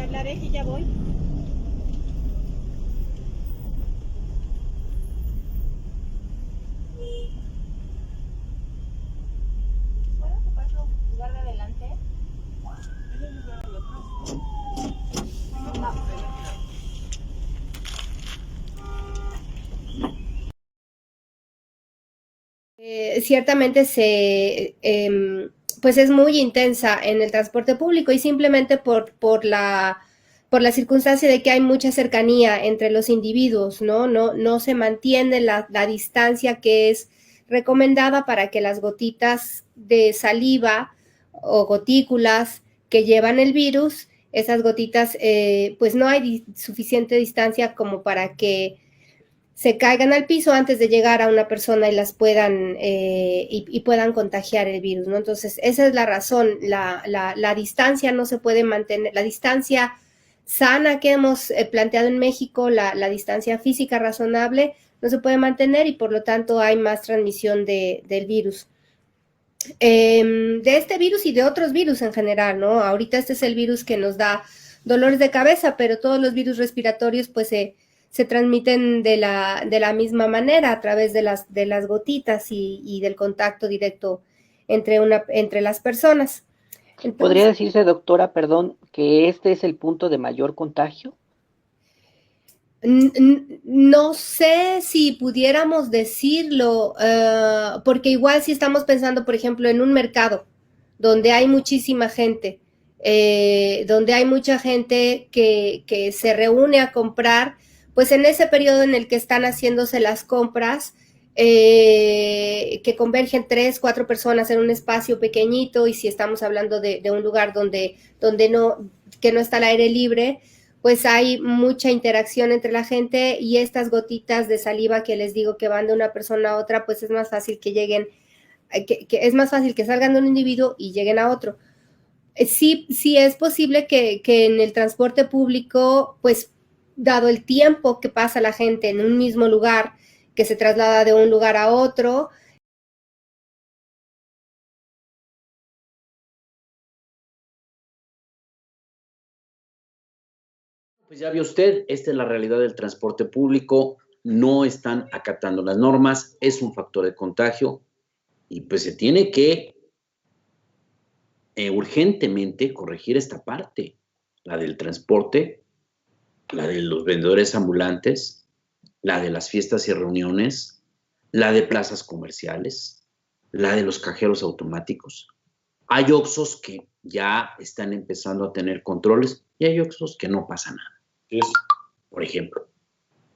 Hablaré que ya voy. ¿Puedo ocupar su lugar de adelante? Ciertamente pues es muy intensa en el transporte público, y simplemente por la circunstancia de que hay mucha cercanía entre los individuos, no se mantiene la distancia que es recomendada para que las gotitas de saliva o gotículas que llevan el virus, esas gotitas, pues no hay suficiente distancia como para que se caigan al piso antes de llegar a una persona y las puedan y puedan contagiar el virus, ¿no? Entonces, esa es la razón. La distancia no se puede mantener, la distancia sana que hemos planteado en México, la distancia física razonable, no se puede mantener, y por lo tanto hay más transmisión del virus. De este virus y de otros virus en general, ¿no? Ahorita este es el virus que nos da dolores de cabeza, pero todos los virus respiratorios pues se transmiten de la misma manera, a través de las gotitas y del contacto directo entre las personas. Entonces, ¿podría decirse, doctora, perdón, que este es el punto de mayor contagio? No sé si pudiéramos decirlo, porque igual si estamos pensando, por ejemplo, en un mercado donde hay muchísima gente, donde hay mucha gente que se reúne a comprar, pues en ese periodo en el que están haciéndose las compras, que convergen 3, 4 personas en un espacio pequeñito, y si estamos hablando de un lugar donde que no está al aire libre, pues hay mucha interacción entre la gente, y estas gotitas de saliva que les digo que van de una persona a otra, pues es más fácil que lleguen, es más fácil que salgan de un individuo y lleguen a otro. Sí es posible que en el transporte público, pues dado el tiempo que pasa la gente en un mismo lugar, que se traslada de un lugar a otro, pues ya vio usted, esta es la realidad del transporte público, no están acatando las normas, es un factor de contagio y pues se tiene que urgentemente corregir esta parte, la del transporte, la de los vendedores ambulantes, la de las fiestas y reuniones, la de plazas comerciales, la de los cajeros automáticos. Hay Oxxos que ya están empezando a tener controles y hay Oxxos que no pasa nada. Por ejemplo,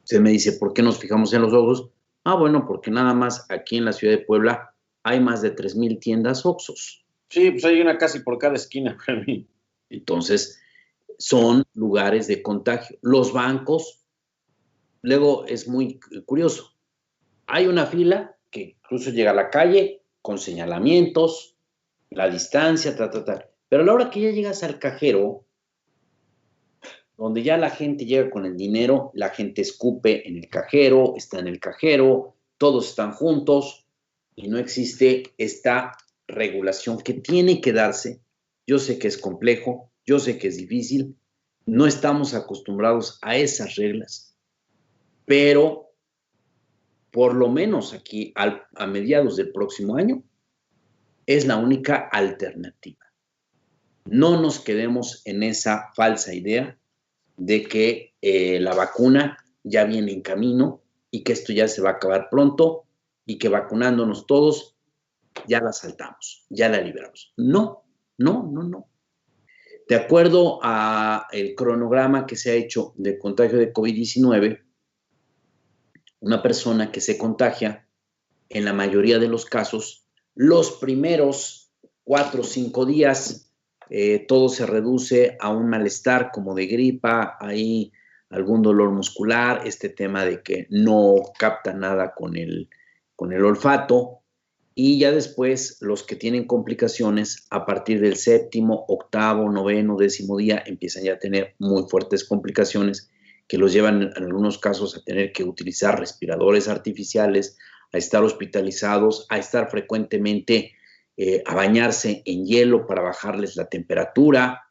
usted me dice, ¿por qué nos fijamos en los Oxxos? Bueno, porque nada más aquí en la ciudad de Puebla hay más de 3,000 tiendas Oxxos. Sí, pues hay una casi por cada esquina para mí. Entonces, son lugares de contagio. Los bancos, luego es muy curioso. Hay una fila que incluso llega a la calle con señalamientos, la distancia, Pero a la hora que ya llegas al cajero, donde ya la gente llega con el dinero, la gente escupe en el cajero, está en el cajero, todos están juntos y no existe esta regulación que tiene que darse. Yo sé que es complejo, yo sé que es difícil, no estamos acostumbrados a esas reglas, pero por lo menos aquí a mediados del próximo año es la única alternativa. No nos quedemos en esa falsa idea de que la vacuna ya viene en camino y que esto ya se va a acabar pronto y que vacunándonos todos ya la saltamos, ya la libramos. No. De acuerdo a el cronograma que se ha hecho de contagio de COVID-19, una persona que se contagia, en la mayoría de los casos, los primeros 4 o 5 días, todo se reduce a un malestar como de gripa, hay algún dolor muscular, este tema de que no capta nada con el olfato, y ya después los que tienen complicaciones a partir del 7º, 8º, 9º, 10º día empiezan ya a tener muy fuertes complicaciones que los llevan en algunos casos a tener que utilizar respiradores artificiales, a estar hospitalizados, a estar frecuentemente a bañarse en hielo para bajarles la temperatura,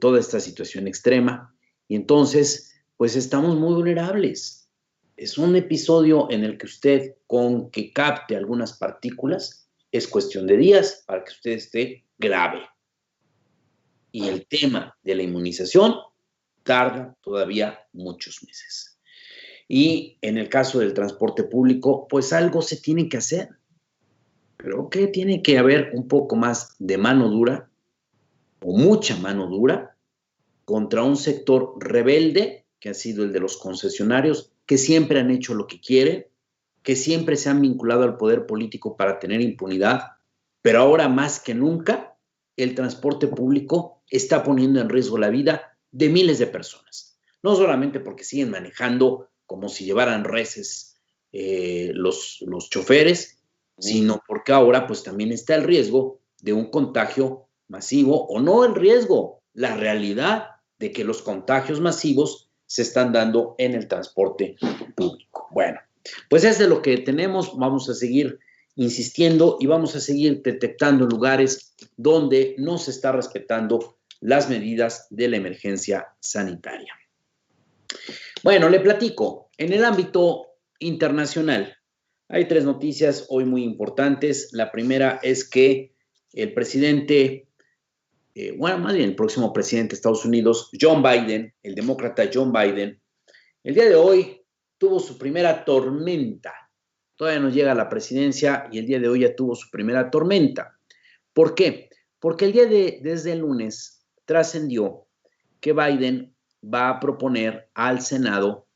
toda esta situación extrema. Y entonces, pues estamos muy vulnerables. Es un episodio en el que usted, con que capte algunas partículas, es cuestión de días para que usted esté grave. Y el tema de la inmunización tarda todavía muchos meses. Y en el caso del transporte público, pues algo se tiene que hacer. Pero que tiene que haber un poco más de mano dura, o mucha mano dura, contra un sector rebelde, que ha sido el de los concesionarios, que siempre han hecho lo que quieren, que siempre se han vinculado al poder político para tener impunidad, pero ahora más que nunca el transporte público está poniendo en riesgo la vida de miles de personas. No solamente porque siguen manejando como si llevaran reses los choferes, sino porque ahora pues también está el riesgo de un contagio masivo, o no el riesgo, la realidad de que los contagios masivos se están dando en el transporte público. Bueno, pues eso es lo que tenemos. Vamos a seguir insistiendo y vamos a seguir detectando lugares donde no se está respetando las medidas de la emergencia sanitaria. Bueno, le platico. En el ámbito internacional hay 3 noticias hoy muy importantes. La primera es que el presidente más bien el próximo presidente de Estados Unidos, John Biden, el demócrata John Biden, El día de hoy tuvo su primera tormenta. Todavía no llega a la presidencia y el día de hoy ya tuvo su primera tormenta. ¿Por qué? Porque desde el lunes trascendió que Biden va a proponer al Senado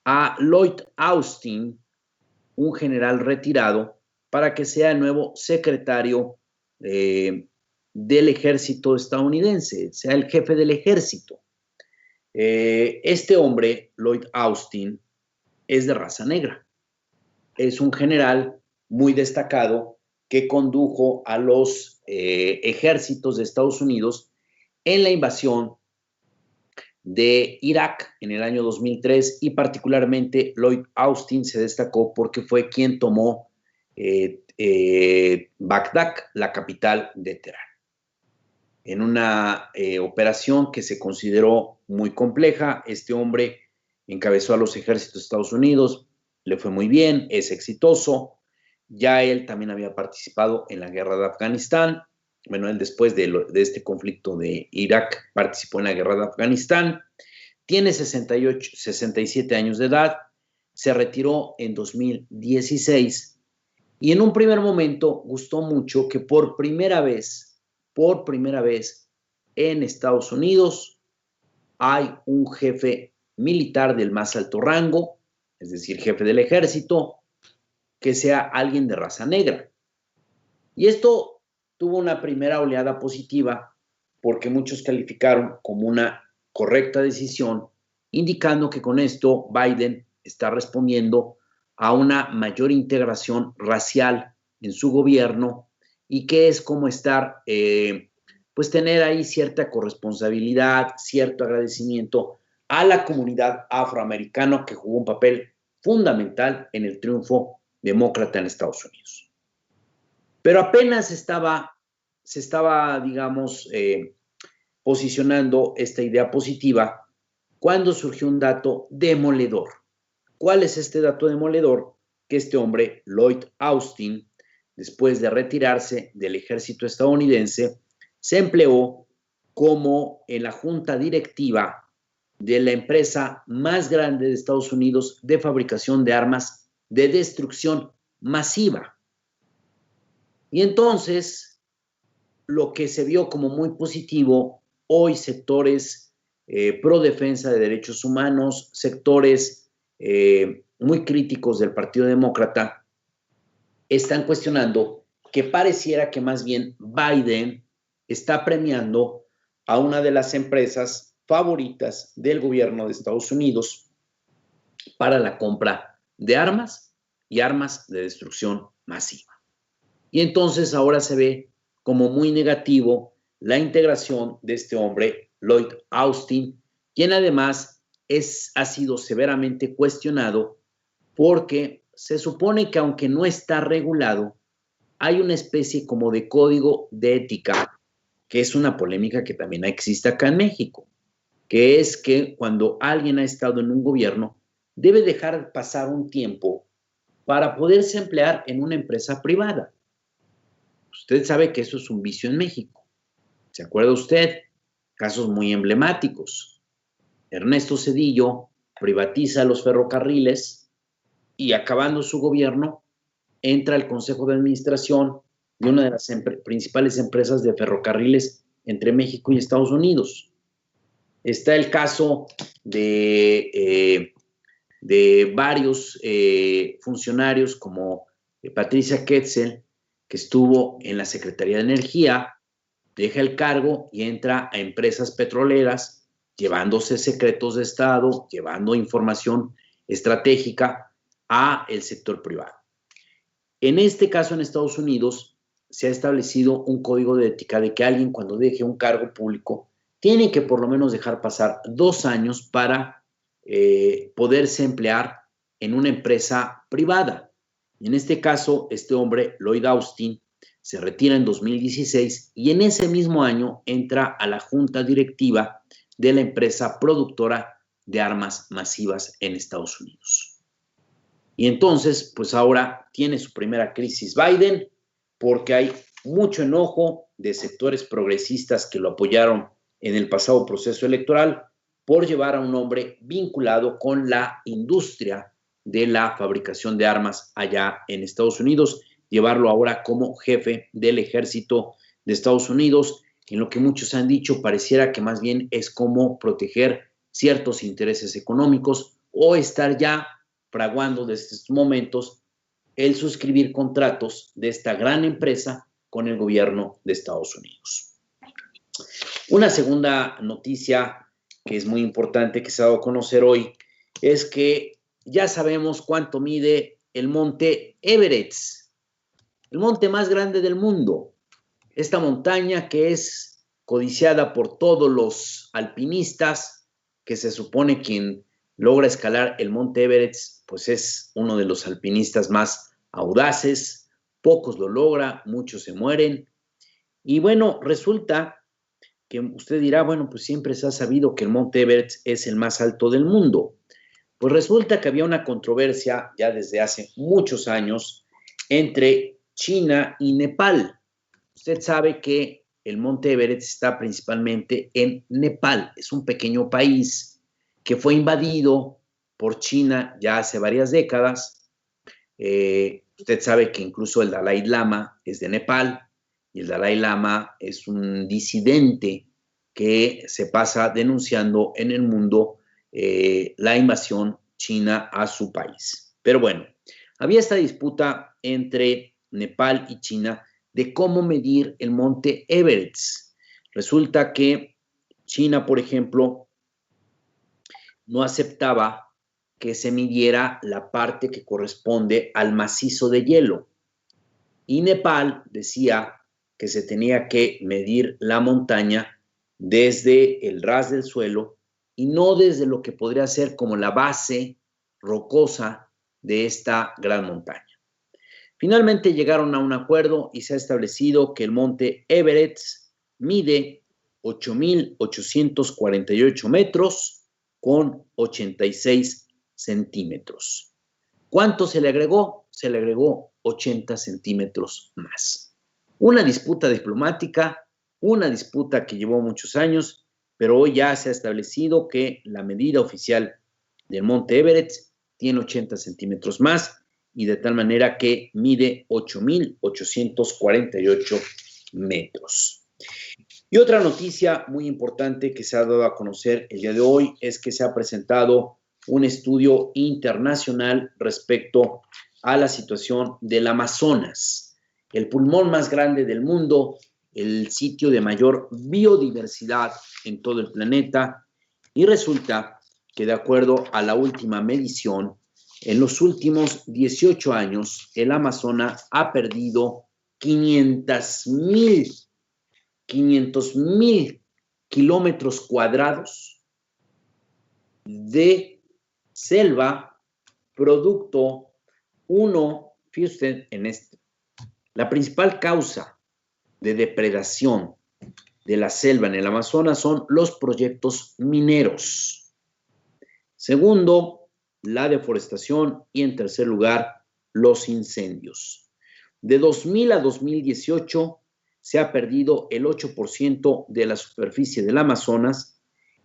a Lloyd Austin, un general retirado, para que sea el nuevo secretario del ejército estadounidense, sea el jefe del ejército. Este hombre, Lloyd Austin, es de raza negra. Es un general muy destacado que condujo a los ejércitos de Estados Unidos en la invasión de Irak en el año 2003 y particularmente Lloyd Austin se destacó porque fue quien tomó Bagdad, la capital de Teherán. En una operación que se consideró muy compleja, este hombre encabezó a los ejércitos de Estados Unidos, le fue muy bien, es exitoso. Ya él también había participado en la guerra de Afganistán. Bueno, él después de este conflicto de Irak participó en la guerra de Afganistán. Tiene 67 años de edad, se retiró en 2016 y en un primer momento gustó mucho que por primera vez en Estados Unidos hay un jefe militar del más alto rango, es decir, jefe del ejército, que sea alguien de raza negra. Y esto tuvo una primera oleada positiva porque muchos calificaron como una correcta decisión, indicando que con esto Biden está respondiendo a una mayor integración racial en su gobierno y que es como estar, pues tener ahí cierta corresponsabilidad, cierto agradecimiento a la comunidad afroamericana que jugó un papel fundamental en el triunfo demócrata en Estados Unidos. Pero apenas se estaba, digamos, posicionando esta idea positiva cuando surgió un dato demoledor. ¿Cuál es este dato demoledor? Que este hombre, Lloyd Austin, después de retirarse del ejército estadounidense, se empleó como en la junta directiva de la empresa más grande de Estados Unidos de fabricación de armas de destrucción masiva. Y entonces, lo que se vio como muy positivo, hoy sectores pro defensa de derechos humanos, sectores muy críticos del Partido Demócrata, están cuestionando que pareciera que más bien Biden está premiando a una de las empresas favoritas del gobierno de Estados Unidos para la compra de armas y armas de destrucción masiva. Y entonces ahora se ve como muy negativo la integración de este hombre, Lloyd Austin, quien además ha sido severamente cuestionado porque se supone que aunque no está regulado, hay una especie como de código de ética, que es una polémica que también existe acá en México, que es que cuando alguien ha estado en un gobierno, debe dejar pasar un tiempo para poderse emplear en una empresa privada. Usted sabe que eso es un vicio en México. ¿Se acuerda usted? Casos muy emblemáticos. Ernesto Zedillo privatiza los ferrocarriles y acabando su gobierno, entra al Consejo de Administración de una de las principales empresas de ferrocarriles entre México y Estados Unidos. Está el caso de varios funcionarios como Patricia Ketzel, que estuvo en la Secretaría de Energía, deja el cargo y entra a empresas petroleras, llevándose secretos de Estado, llevando información estratégica a el sector privado. En este caso, en Estados Unidos, se ha establecido un código de ética de que alguien cuando deje un cargo público tiene que por lo menos dejar pasar 2 años para poderse emplear en una empresa privada. Y en este caso, este hombre, Lloyd Austin, se retira en 2016 y en ese mismo año entra a la junta directiva de la empresa productora de armas masivas en Estados Unidos. Y entonces, pues ahora tiene su primera crisis Biden porque hay mucho enojo de sectores progresistas que lo apoyaron en el pasado proceso electoral por llevar a un hombre vinculado con la industria de la fabricación de armas allá en Estados Unidos, llevarlo ahora como jefe del ejército de Estados Unidos, en lo que muchos han dicho pareciera que más bien es como proteger ciertos intereses económicos o estar ya fraguando desde estos momentos el suscribir contratos de esta gran empresa con el gobierno de Estados Unidos. Una segunda noticia que es muy importante que se ha dado a conocer hoy es que ya sabemos cuánto mide el monte Everest, el monte más grande del mundo. Esta montaña que es codiciada por todos los alpinistas, que se supone quien logra escalar el monte Everest, pues es uno de los alpinistas más audaces, pocos lo logran, muchos se mueren. Y bueno, resulta que usted dirá, bueno, pues siempre se ha sabido que el monte Everest es el más alto del mundo. Pues resulta que había una controversia ya desde hace muchos años entre China y Nepal. Usted sabe que el monte Everest está principalmente en Nepal. Es un pequeño país que fue invadido por China ya hace varias décadas. Usted sabe que incluso el Dalai Lama es de Nepal y el Dalai Lama es un disidente que se pasa denunciando en el mundo la invasión china a su país. Pero bueno, había esta disputa entre Nepal y China de cómo medir el monte Everest. Resulta que China, por ejemplo, no aceptaba que se midiera la parte que corresponde al macizo de hielo. Y Nepal decía que se tenía que medir la montaña desde el ras del suelo y no desde lo que podría ser como la base rocosa de esta gran montaña. Finalmente llegaron a un acuerdo y se ha establecido que el monte Everest mide 8,848 metros con 86 centímetros. ¿Cuánto se le agregó? Se le agregó 80 centímetros más. Una disputa diplomática, una disputa que llevó muchos años, pero hoy ya se ha establecido que la medida oficial del monte Everest tiene 80 centímetros más y de tal manera que mide 8,848 metros. Y otra noticia muy importante que se ha dado a conocer el día de hoy es que se ha presentado un estudio internacional respecto a la situación del Amazonas, el pulmón más grande del mundo, el sitio de mayor biodiversidad en todo el planeta, y resulta que de acuerdo a la última medición, en los últimos 18 años, el Amazonas ha perdido 500,000 kilómetros cuadrados de selva, producto uno, fíjese usted en esto, la principal causa de depredación de la selva en el Amazonas son los proyectos mineros. Segundo, la deforestación y en tercer lugar, los incendios. De 2000 a 2018 se ha perdido el 8% de la superficie del Amazonas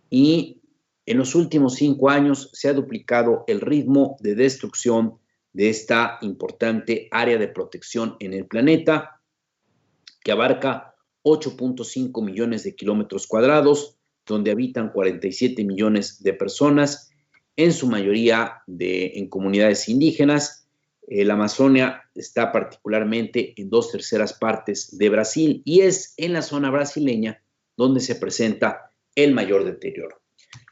y en los últimos 5 años se ha duplicado el ritmo de destrucción de esta importante área de protección en el planeta, que abarca 8.5 millones de kilómetros cuadrados, donde habitan 47 millones de personas, en su mayoría en comunidades indígenas. La Amazonia está particularmente en 2/3 partes de Brasil y es en la zona brasileña donde se presenta el mayor deterioro.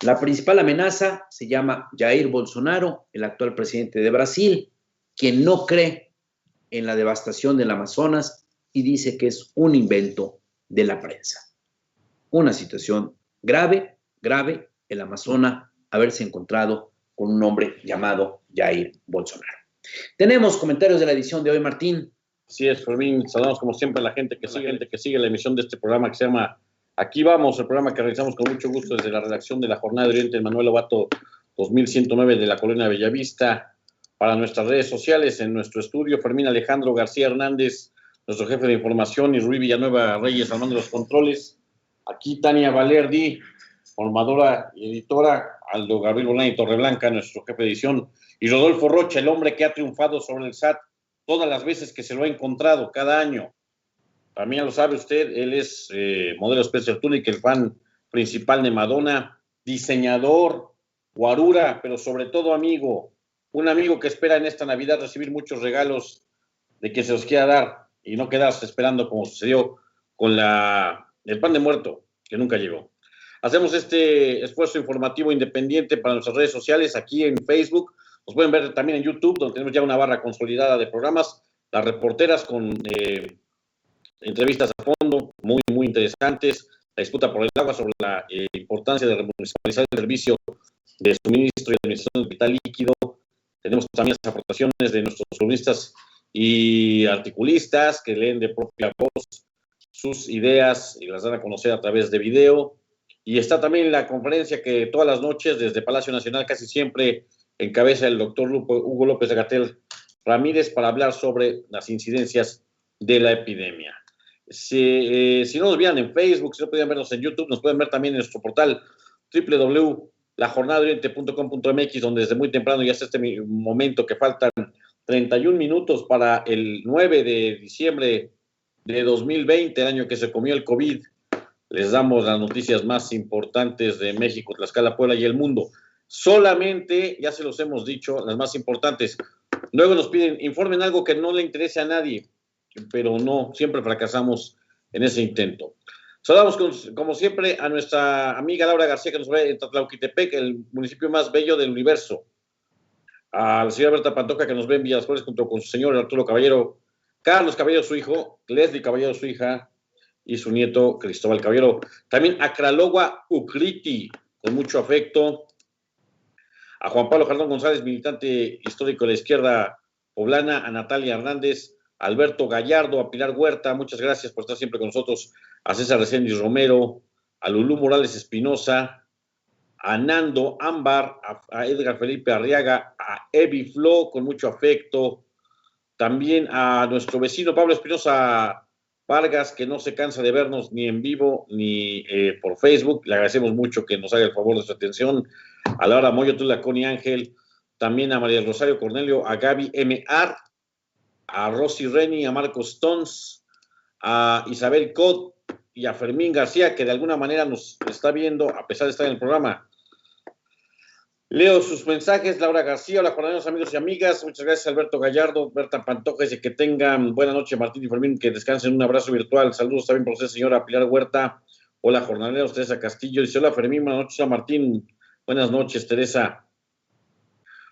La principal amenaza se llama Jair Bolsonaro, el actual presidente de Brasil, quien no cree en la devastación del Amazonas y dice que es un invento de la prensa. Una situación grave, el Amazonas haberse encontrado con un hombre llamado Jair Bolsonaro. Tenemos comentarios de la edición de hoy, Martín. Así es, Fermín. Saludamos como siempre a la gente que sigue la emisión de este programa que se llama Aquí Vamos, el programa que realizamos con mucho gusto desde la redacción de la Jornada de Oriente, Manuel Lobato 2109 de la Colonia Bellavista, para nuestras redes sociales, en nuestro estudio, Fermín Alejandro García Hernández, nuestro jefe de información, y Rui Villanueva Reyes armando los controles. Aquí Tania Valerdi, formadora y editora, Aldo Gabriel Bolaño Torreblanca, nuestro jefe de edición, y Rodolfo Rocha, el hombre que ha triunfado sobre el SAT todas las veces que se lo ha encontrado cada año. También lo sabe usted, él es modelo Spencer Tunick, el fan principal de Madonna, diseñador, guarura, pero sobre todo amigo, un amigo que espera en esta Navidad recibir muchos regalos de quien se los quiera dar y no quedarse esperando como sucedió con el pan de muerto, que nunca llegó. Hacemos este esfuerzo informativo independiente para nuestras redes sociales, aquí en Facebook. Nos pueden ver también en YouTube, donde tenemos ya una barra consolidada de programas, Las Reporteras, con entrevistas a fondo, muy, muy interesantes. La disputa por el agua, sobre la importancia de remunicipalizar el servicio de suministro y administración del vital líquido. Tenemos también las aportaciones de nuestros columnistas y articulistas que leen de propia voz sus ideas y las dan a conocer a través de video. Y está también la conferencia que todas las noches desde Palacio Nacional casi siempre encabeza el doctor Hugo López de Gatell Ramírez para hablar sobre las incidencias de la epidemia. Si no nos vean en Facebook, si no pueden vernos en YouTube, nos pueden ver también en nuestro portal www.lajornadadeoriente.com.mx, donde desde muy temprano ya está este momento que faltan 31 minutos para el 9 de diciembre de 2020, el año que se comió el COVID. Les damos las noticias más importantes de México, Tlaxcala, Puebla y el mundo. Solamente, ya se los hemos dicho, las más importantes. Luego nos piden, informen algo que no le interese a nadie, pero no, siempre fracasamos en ese intento. Saludamos como siempre a nuestra amiga Laura García, que nos ve en Tlatlauquitepec, el municipio más bello del universo. A la señora Berta Pantoja, que nos ve en Villas Flores junto con su señor Arturo Caballero, Carlos Caballero, su hijo, Leslie Caballero, su hija, y su nieto Cristóbal Caballero. También a Kralogua Ucriti, con mucho afecto. A Juan Pablo Jardón González, militante histórico de la izquierda poblana. A Natalia Hernández, a Alberto Gallardo, a Pilar Huerta, muchas gracias por estar siempre con nosotros. A César Reséndiz Romero, a Lulú Morales Espinosa, a Nando Ámbar, a Edgar Felipe Arriaga, a Evi Flo, con mucho afecto. También a nuestro vecino Pablo Espinosa Vargas, que no se cansa de vernos ni en vivo ni por Facebook. Le agradecemos mucho que nos haga el favor de su atención. A Laura Moyo, Tula, Connie Ángel, también a María Rosario Cornelio, a Gaby M.R., a Rosy Reni, a Marcos Stones, a Isabel Cot y a Fermín García, que de alguna manera nos está viendo a pesar de estar en el programa. Leo sus mensajes. Laura García, hola jornaleros, amigos y amigas, muchas gracias. Alberto Gallardo, Berta Pantoja, dice que tengan buena noche. Martín y Fermín, que descansen, un abrazo virtual. Saludos también por usted, señora Pilar Huerta. Hola jornaleros. Teresa Castillo dice, hola Fermín, buenas noches. Hola Martín, buenas noches. Teresa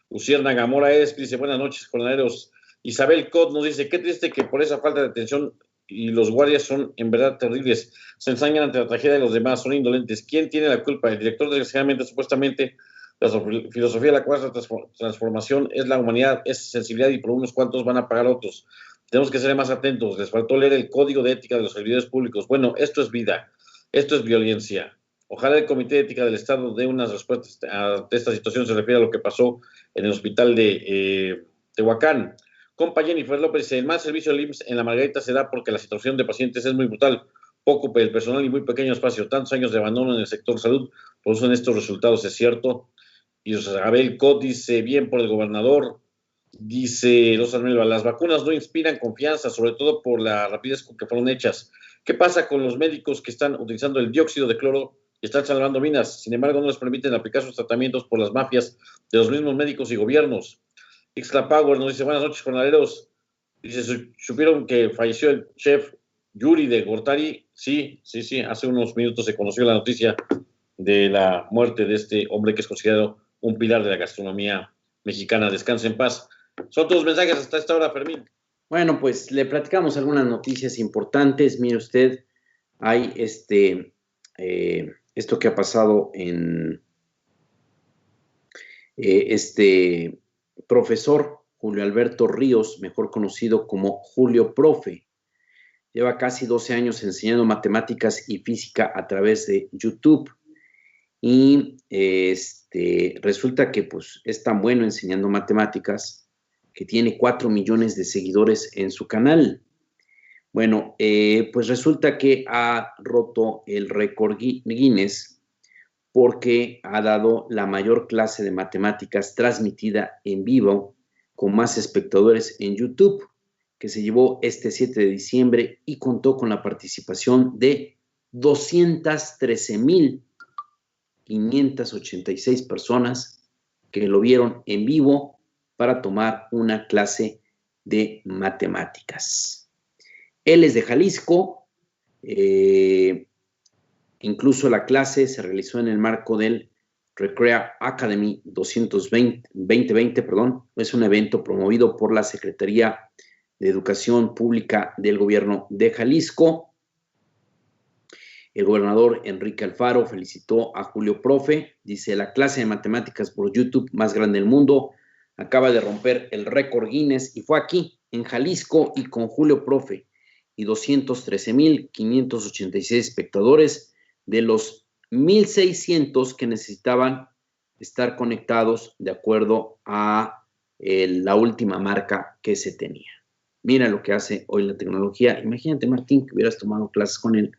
Lucierna Gamora dice, buenas noches jornaleros. Isabel Cot nos dice, qué triste que por esa falta de atención y los guardias son en verdad terribles, se ensañan ante la tragedia de los demás, son indolentes. ¿Quién tiene la culpa? El director, desgraciadamente, supuestamente, la filosofía de la cuarta transformación es la humanidad, es sensibilidad y por unos cuantos van a pagar otros. Tenemos que ser más atentos. Les faltó leer el código de ética de los servidores públicos. Bueno, esto es vida, esto es violencia. Ojalá el Comité de Ética del Estado dé unas respuestas a esta situación. Se refiere a lo que pasó en el hospital de Tehuacán. Compa Jennifer López dice, el mal servicio del IMSS en la Margarita se da porque la situación de pacientes es muy brutal, poco el personal y muy pequeño espacio, tantos años de abandono en el sector salud, por eso en estos resultados, es cierto. Y Abel Cot dice, bien por el gobernador. Dice Los Almelva, las vacunas no inspiran confianza, sobre todo por la rapidez con que fueron hechas. ¿Qué pasa con los médicos que están utilizando el dióxido de cloro y están salvando vidas? Sin embargo, no les permiten aplicar sus tratamientos por las mafias de los mismos médicos y gobiernos. Ixtla Power nos dice, buenas noches, jornaleros. Dice, ¿supieron que falleció el chef Yuri de Gortari? Sí, hace unos minutos se conoció la noticia de la muerte de este hombre que es considerado un pilar de la gastronomía mexicana. Descanse en paz. Son todos mensajes hasta esta hora, Fermín. Bueno, pues le platicamos algunas noticias importantes. Mire usted, hay esto que ha pasado en profesor Julio Alberto Ríos, mejor conocido como Julio Profe. Lleva casi 12 años enseñando matemáticas y física a través de YouTube. Y resulta que pues, es tan bueno enseñando matemáticas que tiene 4 millones de seguidores en su canal. Bueno, pues resulta que ha roto el récord Guinness porque ha dado la mayor clase de matemáticas transmitida en vivo con más espectadores en YouTube, que se llevó este 7 de diciembre y contó con la participación de 213,586 personas que lo vieron en vivo para tomar una clase de matemáticas. Él es de Jalisco, incluso la clase se realizó en el marco del Recrea Academy 2020, es un evento promovido por la Secretaría de Educación Pública del Gobierno de Jalisco. El gobernador Enrique Alfaro felicitó a Julio Profe, dice, la clase de matemáticas por YouTube más grande del mundo acaba de romper el récord Guinness y fue aquí, en Jalisco, y con Julio Profe y 213,586 espectadores de los 1,600 que necesitaban estar conectados de acuerdo a la última marca que se tenía. Mira lo que hace hoy la tecnología. Imagínate, Martín, que hubieras tomado clases con él.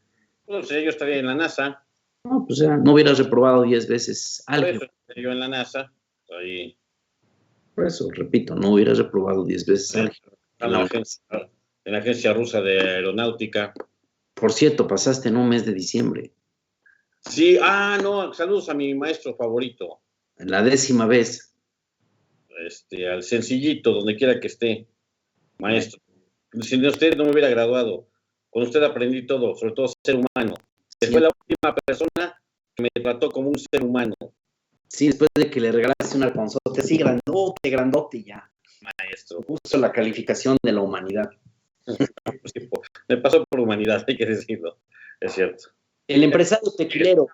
No sé, yo estaría en la NASA. No, pues no hubieras reprobado 10 veces álgebra. Yo en la NASA, ahí. Por eso, repito, no hubieras reprobado 10 veces álgebra. En la agencia rusa de aeronáutica. Por cierto, pasaste en un mes de diciembre. Sí, no, saludos a mi maestro favorito. En la 10ª vez. Al sencillito, donde quiera que esté, maestro. Sin usted no me hubiera graduado. Con usted aprendí todo, sobre todo ser humano. Sí. Fue la última persona que me trató como un ser humano. Sí, después de que le regalaste un arconzote así grandote ya. Maestro. Puso la calificación de la humanidad. Me pasó por humanidad, hay que decirlo. Es cierto. El empresario tequilero.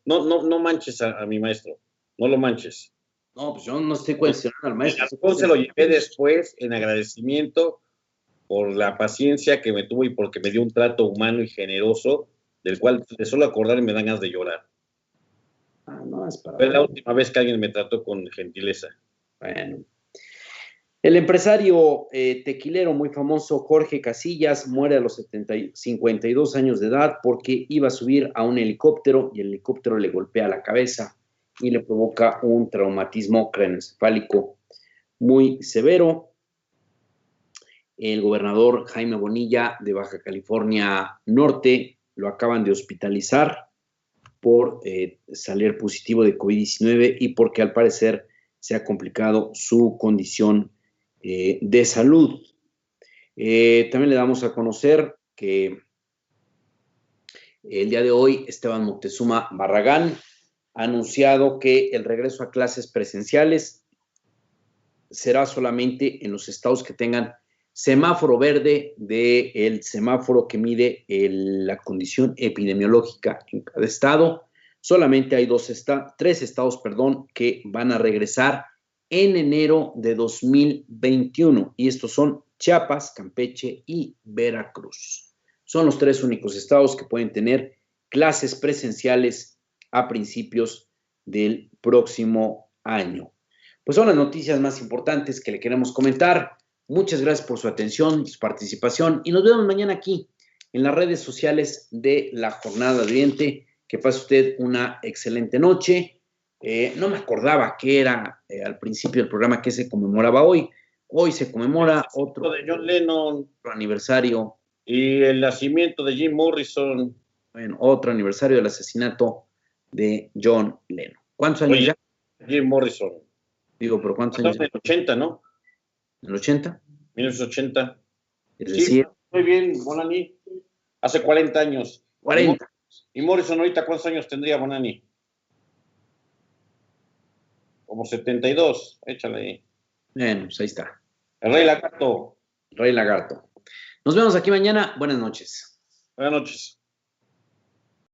No manches a mi maestro. No lo manches. No, pues yo no estoy cuestionando al maestro. Se lo llevé después en agradecimiento por la paciencia que me tuvo y porque me dio un trato humano y generoso, del cual de solo acordarme me dan ganas de llorar. No, es para... Fue la última vez que alguien me trató con gentileza. Bueno. El empresario tequilero muy famoso Jorge Casillas muere a los 52 años de edad porque iba a subir a un helicóptero y el helicóptero le golpea la cabeza y le provoca un traumatismo craneoencefálico muy severo. El gobernador Jaime Bonilla de Baja California Norte lo acaban de hospitalizar por salir positivo de COVID-19 y porque al parecer se ha complicado su condición de salud. También le damos a conocer que el día de hoy Esteban Moctezuma Barragán ha anunciado que el regreso a clases presenciales será solamente en los estados que tengan semáforo verde del semáforo que mide la condición epidemiológica en cada estado. Solamente hay tres estados que van a regresar en enero de 2021 y estos son Chiapas, Campeche y Veracruz. Son los 3 únicos estados que pueden tener clases presenciales a principios del próximo año. Pues son las noticias más importantes que le queremos comentar. Muchas gracias por su atención y su participación y nos vemos mañana aquí en las redes sociales de la Jornada de Oriente. Que pase usted una excelente noche. No me acordaba que era al principio del programa que se conmemoraba hoy. Hoy se conmemora otro de John Lennon, otro aniversario. Y el nacimiento de Jim Morrison. Bueno, otro aniversario del asesinato de John Lennon. ¿Cuántos años ya? Jim Morrison. Digo, pero ¿cuántos años? En el 80, ¿no? ¿En el 80? 1980. Es decir, muy bien, Bonani. Hace 40 años. 40. ¿Y Morrison ahorita cuántos años tendría, Bonani? Como 72, échale ahí. Bueno, pues ahí está. El Rey Lagarto. Rey Lagarto. Nos vemos aquí mañana. Buenas noches. Buenas noches.